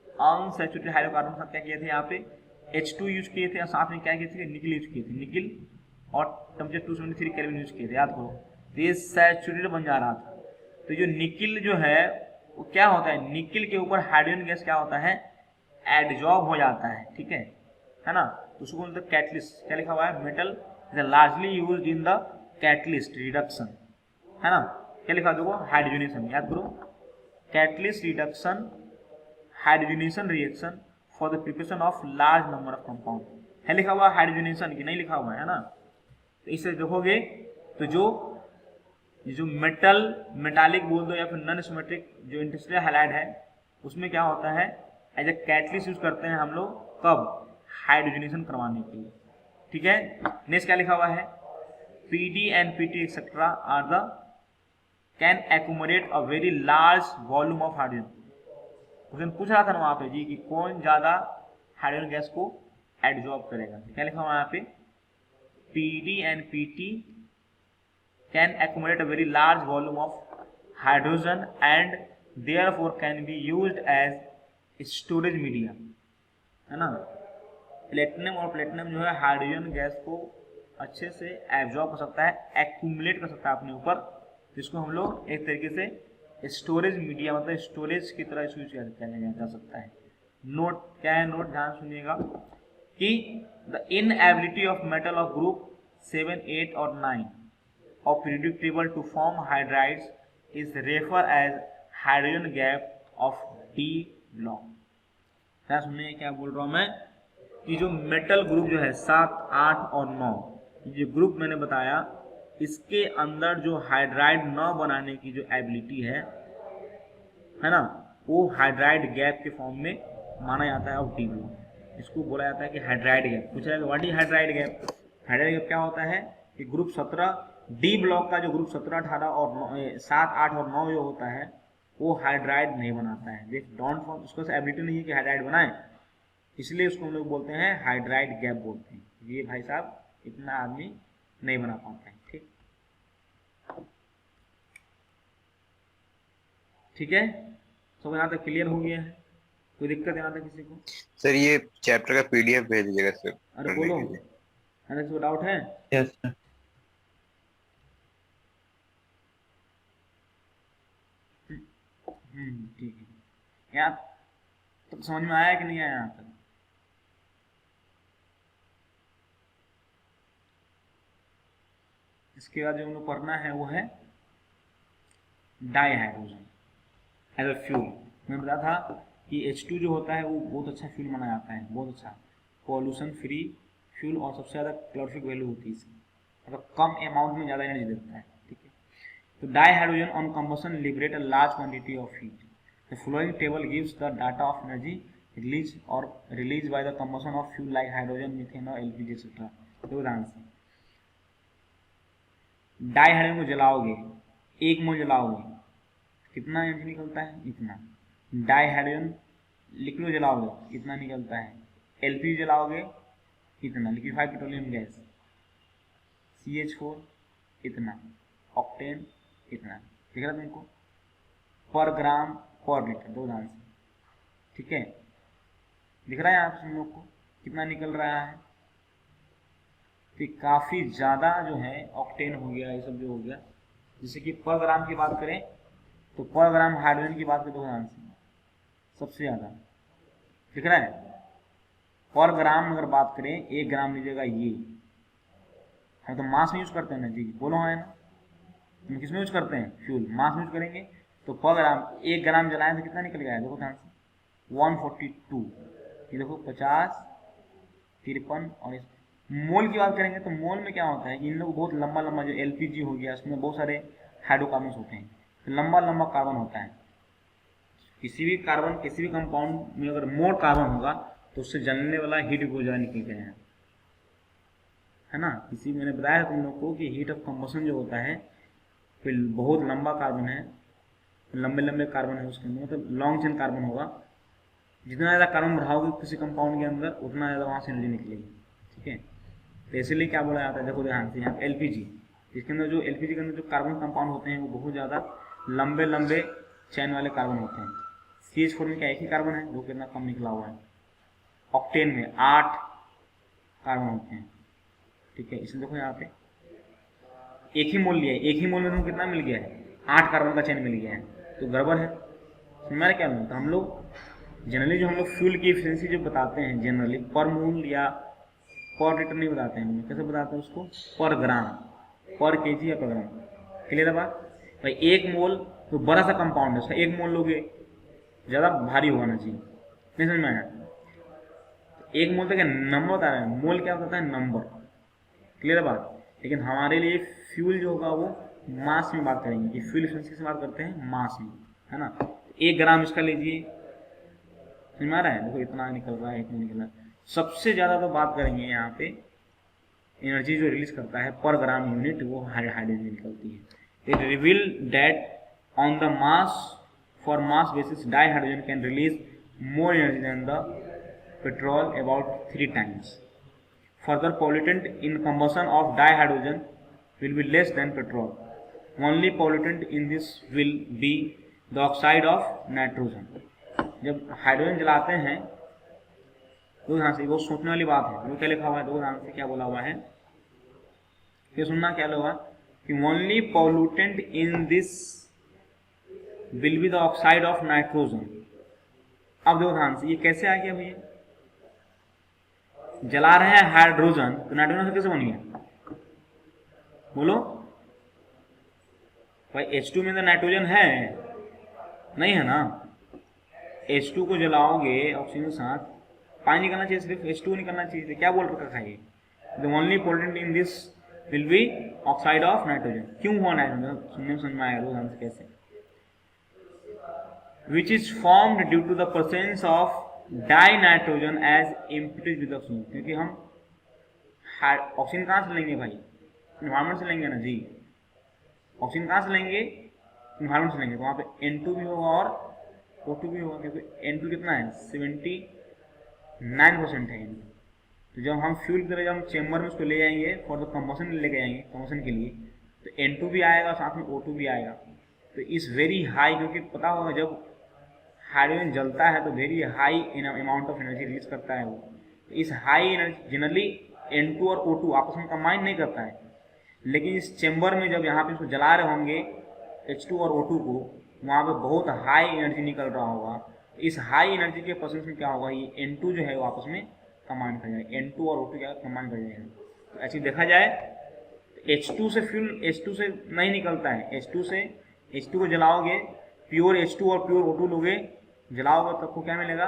अनसैचुरेटेड हाइड्रोकार्बन था, क्या किए थे यहाँ पे H2 यूज किए थे और साथ में क्या किए थे, निकिल यूज किए थे, निकिल और टेम्परेचर 273 केल्विन यूज किए थे, याद करो। तो ये सैचुरेटेड बन जा रहा था। तो जो निकिल जो है वो क्या होता है, निकिल के ऊपर हाइड्रोजन गैस क्या होता है, एडजॉर्ब हो जाता है, ठीक है ना। तो उसको बोलते हैं कैटलिस्ट। क्या लिखा हुआ है, metal is largely used in the catalyst reduction, है ना। क्या लिखा देखो, हाइड्रोजनेशन, याद करो, catalyst reduction hydrogenation reaction for the preparation of large number of compound, है लिखा हुआ हाइड्रोजनेशन की नहीं लिखा हुआ है ना। तो इसे देखोगे तो जो मेटल मेटालिक बोल दो या फिर नॉन सिमेट्रिक जो इंडस्ट्रियल हैलाइड है उसमें क्या होता है, एज ए कैटलिस्ट यूज करते हैं हम लोग, कब, हाइड्रोजनेशन करवाने के लिए, ठीक है। नेक्स्ट क्या लिखा हुआ है, PD and PT etcetera are the can accumulate a very large volume of hydrogen. Question पूछ रहा था ना वहां पे जी कि कौन ज्यादा हाइड्रोजन गैस को एडजॉर्ब करेगा, क्या लिखा हुआ यहाँ पे, PD and PT can accumulate a very large volume of hydrogen and therefore can be used as storage media, है ना। प्लेटिनम और प्लेटिनम जो है हाइड्रोजन गैस को अच्छे से एब्जॉर्ब कर सकता है, एक्यूमुलेट कर सकता है अपने ऊपर, जिसको हम लोग एक तरीके से स्टोरेज मीडिया मतलब स्टोरेज की तरह इसको यूज किया जा सकता है। नोट क्या है, नोट ध्यान सुनिएगा कि the inability of metal of group 7, 8 और 9 of periodic table to form hydrides is referred as hydrogen gap of D block। क्या सुनिए क्या बोल रहा हूं मैं कि जो मेटल ग्रुप जो है 7, 8 और 9 ये ग्रुप मैंने बताया, इसके अंदर जो हाइड्राइड न बनाने की जो एबिलिटी है ना, वो हाइड्राइड गैप के फॉर्म में माना जाता है ऑफ डी ब्लॉक। इसको बोला जाता है कि हाइड्राइड गैप। पूछा what is hydride gap, hydride gap क्या होता है कि ग्रुप 17 डी ब्लॉक का जो ग्रुप 17, 18 और 7, 8 और 9 जो होता है वो हाइड्राइड नहीं बनाता है, देख डोंट फॉर्म, उसको एबिलिटी नहीं है कि हाइड्राइड बनाए, इसलिए उसको हम लोग बोलते हैं हाइड्राइड गैप बोलते हैं। ये भाई साहब इतना आदमी नहीं बना पाता है, ठीक। ठीक है, सब यहाँ तक क्लियर हो गया है? कोई दिक्कत यहाँ तक किसी को? सर ये चैप्टर का पीडीएफ भेज दीजिएगा सर अरे पढ़ने बोलो, के लिए। अरे कोई डाउट है? Yes sir. ठीक है। यहाँ तो समझ में आया कि नहीं आया यहाँ तक? इसके बाद जो हम लोग पढ़ना है वो है dihydrogen as a fuel. मैंने बताया था कि H2 जो होता है वो बहुत अच्छा फ्यूल माना जाता है, बहुत अच्छा पॉल्यूशन फ्री फ्यूल, और सबसे ज़्यादा कैलोरीफिक वैल्यू होती है इसकी, मतलब कम अमाउंट में ज़्यादा एनर्जी देता है। ठीक है, तो dihydrogen on combustion liberate a large quantity of heat. The following table gives the data of energy release और release by the combustion of fuel like hydrogen, methane और एलपीजी एक्सेट्रा। तो उदाहरण से डाई हाइड्रोजन को जलाओगे, 1 मोल जलाओगे, कितना energy निकलता है? इतना। डाई हाइड्रोजन लिक्विड जलाओगे, इतना निकलता है। एलपीजी जलाओगे, इतना, लिक्विफाइड पेट्रोलियम गैस। CH4 इतना, ऑक्टेन इतना। दिख रहा है तुमको? पर ग्राम पर लीटर, दो उदाहरण से। ठीक है, दिख रहा है आप तुम लोग को कितना निकल रहा है? तो काफ़ी ज़्यादा जो है ऑक्टेन हो गया, ये सब जो हो गया। जैसे कि पर ग्राम की बात करें तो पर ग्राम हाइड्रोजन की बात करें तो उदाहरण से सबसे ज़्यादा दिख रहा है। पर ग्राम अगर बात करें, 1 ग्राम लीजिएगा, ये हम तो मास में यूज करते हैं ना जी, बोलो हाँ है ना? हम किस में यूज करते हैं? फ्यूल, मास में यूज करेंगे। तो पर ग्राम 1 ग्राम जलाएं तो कितना निकल गया है? देखो ध्यान से, 142। ये देखो 50, 53। और इस मोल की बात करेंगे तो मोल में क्या होता है कि इन लोग बहुत लंबा लंबा, जो एलपीजी हो गया उसमें बहुत सारे हाइड्रोकार्बन होते हैं, तो लंबा लंबा कार्बन होता है। किसी भी कार्बन, किसी भी कंपाउंड में अगर मोर कार्बन होगा तो उससे जलने वाला हीट बहुत ज़्यादा निकल गया है ना? किसी, मैंने बताया तुम लोग को कि हीट ऑफ कंबशन जो होता है, फिर बहुत लंबा कार्बन है, लंबे लंबे कार्बन है उसके अंदर, मतलब लॉन्ग चेन कार्बन होगा। जितना ज़्यादा कार्बन बढ़ाओगे किसी कंपाउंड के अंदर, उतना ज़्यादा वहाँ से एनर्जी निकलेगी। ठीक है, तो इसीलिए क्या बोला जाता है, देखो ध्यान से, यहाँ एलपीजी, इसके अंदर जो एलपीजी के अंदर जो कार्बन कंपाउंड होते हैं वो बहुत ज़्यादा लंबे लंबे चैन वाले कार्बन होते हैं। CH4 में क्या एक ही कार्बन है, जो कितना कम निकला हुआ है। ऑक्टेन में 8 कार्बन होते हैं। ठीक है, इसलिए देखो यहाँ पे एक ही मोल लिया है, एक ही मोल में तुमको कितना मिल गया है? 8 कार्बन का चेन मिल गया है, तो गड़बड़ है। समझ क्या मतलब? तो हम लोग जनरली जो हम लोग फ्यूल की एफिशिएंसी जो बताते हैं, जनरली पर मोल या पर लीटर नहीं बताते हैं, हम लोग कैसे बताते हैं उसको? पर ग्राम, पर केजी या पर ग्राम। क्लियर है बात भाई? 1 मोल तो बड़ा सा कंपाउंड है, उसका 1 मोल लोगे ज़्यादा भारी होना चाहिए, नहीं समझ में आया? 1 मोल तो क्या नंबर बता रहे हैं, मोल क्या होता है? नंबर। क्लियर है बात? लेकिन हमारे लिए फ्यूल जो होगा वो मास में बात करेंगे, कि फ्यूल एफिशिएंसी से बात करते हैं मास में, है ना? 1 ग्राम इसका लीजिए, समझ में आ रहा है? देखो इतना निकल रहा है, इतना निकल रहा है। सबसे ज़्यादा तो बात करेंगे यहाँ पे एनर्जी जो रिलीज करता है पर ग्राम यूनिट, वो हाइड्रोजन निकलती है। It reveal that on the mass, for mass basis dihydrogen can release more energy than the petrol, about 3 times. Further, pollutant in combustion of dihydrogen will be less than petrol. Only pollutant in this will be the oxide of nitrogen. जब hydrogen जलाते हैं तो यहाँ से वो सोचने वाली बात है, वो क्या लिखा हुआ है? दो यहाँ से क्या बोला हुआ है, ये सुनना क्या लिखा हुआ कि only pollutant in this will be the oxide of nitrogen. अब देखो ध्यान से, ये कैसे आ गया भैया? जला रहे हैं हाइड्रोजन, तो नाइट्रोजन से कैसे बन गया? बोलो भाई, H2 में तो नाइट्रोजन है, नहीं है ना? H2 को जलाओगे ऑक्सीजन के साथ, पानी निकलना चाहिए, सिर्फ H2 निकलना चाहिए। क्या बोल रखा है? The only pollutant in this will be oxide of nitrogen. क्यों हुआ नाइट्रोजन? सुनने में समझ में आएगा ध्यान से कैसे। Which is formed due to the presence of dinitrogen as impurities with oxygen. क्योंकि हम ऑक्सीजन कहाँ से लेंगे भाई? इन्वायरमेंट से लेंगे ना जी। ऑक्सीजन कहाँ से लेंगे? इन्वायरमेंट से लेंगे, तो वहाँ पे N2 भी होगा और O2 भी होगा, क्योंकि N2 कितना है? 79% है N2। तो जब हम फ्यूल की तरह, जब हम चेम्बर में उसको ले जाएंगे फॉर द कंबशन लेके जाएंगे, कंबशन के लिए, तो N2 भी आएगा, साथ में O2 भी आएगा। तो इस वेरी हाई, क्योंकि पता होगा जब हाइड्रोजन जलता है तो very high amount of energy release करता है वो। तो इस हाई एनर्जी जनरली N2 और O2 आपस में कंबाइन नहीं करता है, लेकिन इस चेंबर में जब यहाँ पे इसको जला रहे होंगे H2 और O2 को, वहाँ पे बहुत हाई एनर्जी निकल रहा होगा। इस हाई एनर्जी के प्रोसेस में क्या होगा, ये N2 जो है वो आपस में कंबाइन कर जाएगा, N2 और O2 क्या कंबाइन कर जाएगा। तो ऐसे देखा जाए H2 से फ्यूल H2 से नहीं निकलता है, H2 को जलाओगे, प्योर H2 और प्योर O2 लोगे, जलाओगे तो आपको क्या मिलेगा,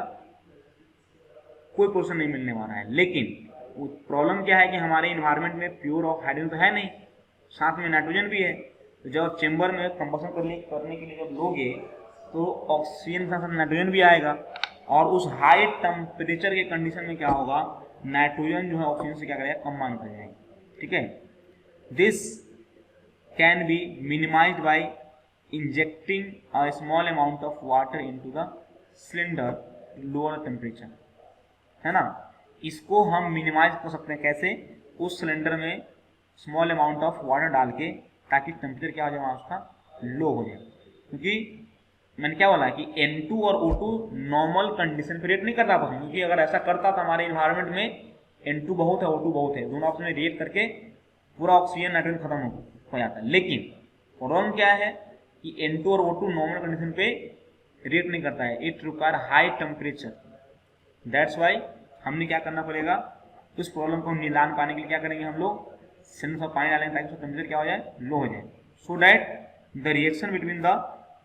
कोई पोर्शन नहीं मिलने वाला है। लेकिन प्रॉब्लम क्या है कि हमारे इन्वायरमेंट में प्योर ऑफ हाइड्रोजन तो है नहीं, साथ में नाइट्रोजन भी है। तो जब चेंबर में कंबशन करने के लिए जब लोगे तो ऑक्सीजन के साथ नाइट्रोजन भी आएगा, और उस हाई टेम्परेचर के कंडीशन में क्या होगा, नाइट्रोजन जो है ऑक्सीजन से क्या करेगा, कंबाइन कर जाएगा। ठीक है, this can be minimised by injecting a small amount of water into the cylinder lower temperature, है ना। इसको हम मिनिमाइज कर सकते हैं कैसे, उस सिलेंडर में स्मॉल अमाउंट ऑफ वाटर डाल के, ताकि टेम्परेचर क्या हो जाए वहाँ उसका लो हो जाए। क्योंकि मैंने क्या बोला कि N2 और O2 नॉर्मल कंडीशन पे रिएक्ट नहीं करता आपस में, क्योंकि अगर ऐसा करता तो हमारे इन्वायरमेंट में N2 बहुत है O2 बहुत है, दोनों आपस में रिएक्ट करके पूरा ऑक्सीजन नाइट्रोजन खत्म हो जाता है। लेकिन प्रॉब्लम क्या है कि N2 और O2 नॉर्मल कंडीशन पे रिएक्ट नहीं करता है, it require high temperature. That's why हमने क्या करना पड़ेगा, उस प्रॉब्लम को निदान पाने के लिए क्या करेंगे, हम लोग सिलेंडर में पानी डालेंगे ताकि उसका टेम्परेचर क्या हो जाए, लो हो जाए, so that the reaction between the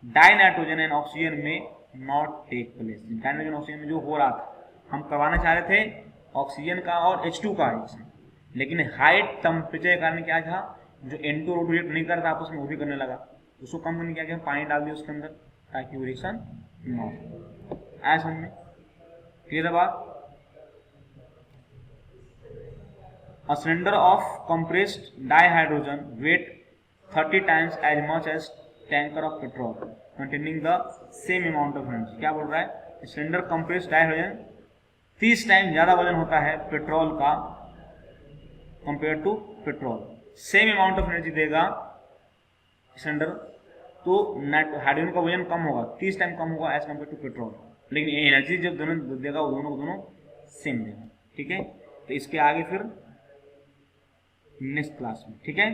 dinitrogen and oxygen may not take place. Dinitrogen oxygen में जो हो रहा था, हम करवाना चाह रहे थे ऑक्सीजन का और H2 का रिएक्शन, लेकिन हाई टेम्परेचर के कारण क्या था, जो N2 और O2 रिएक्ट नहीं करता आपस में वो भी करने लगा, उसको कम करने क्या किया, पानी डाल दिया उसके अंदर ताकि वो रिएक्शन ना हो। आया समझ में, क्लियर है बात। A cylinder of compressed dihydrogen weight 30 times as much as tanker of petrol containing the same amount of energy। क्या बोल रहा है, सिलेंडर कंप्रेस्ड डाइहाइड्रोजन 30 टाइम ज्यादा वजन होता है पेट्रोल का compare to petrol, same amount of energy देगा सिलेंडर, तो हाइड्रोजन का वजन कम होगा, 30 टाइम कम होगा एज कम्पेयर टू पेट्रोल, लेकिन एनर्जी जब दोनों देगा वो दोनों सेम देगा। ठीक है, तो इसके आगे फिर नेक्स्ट क्लास में, ठीक है।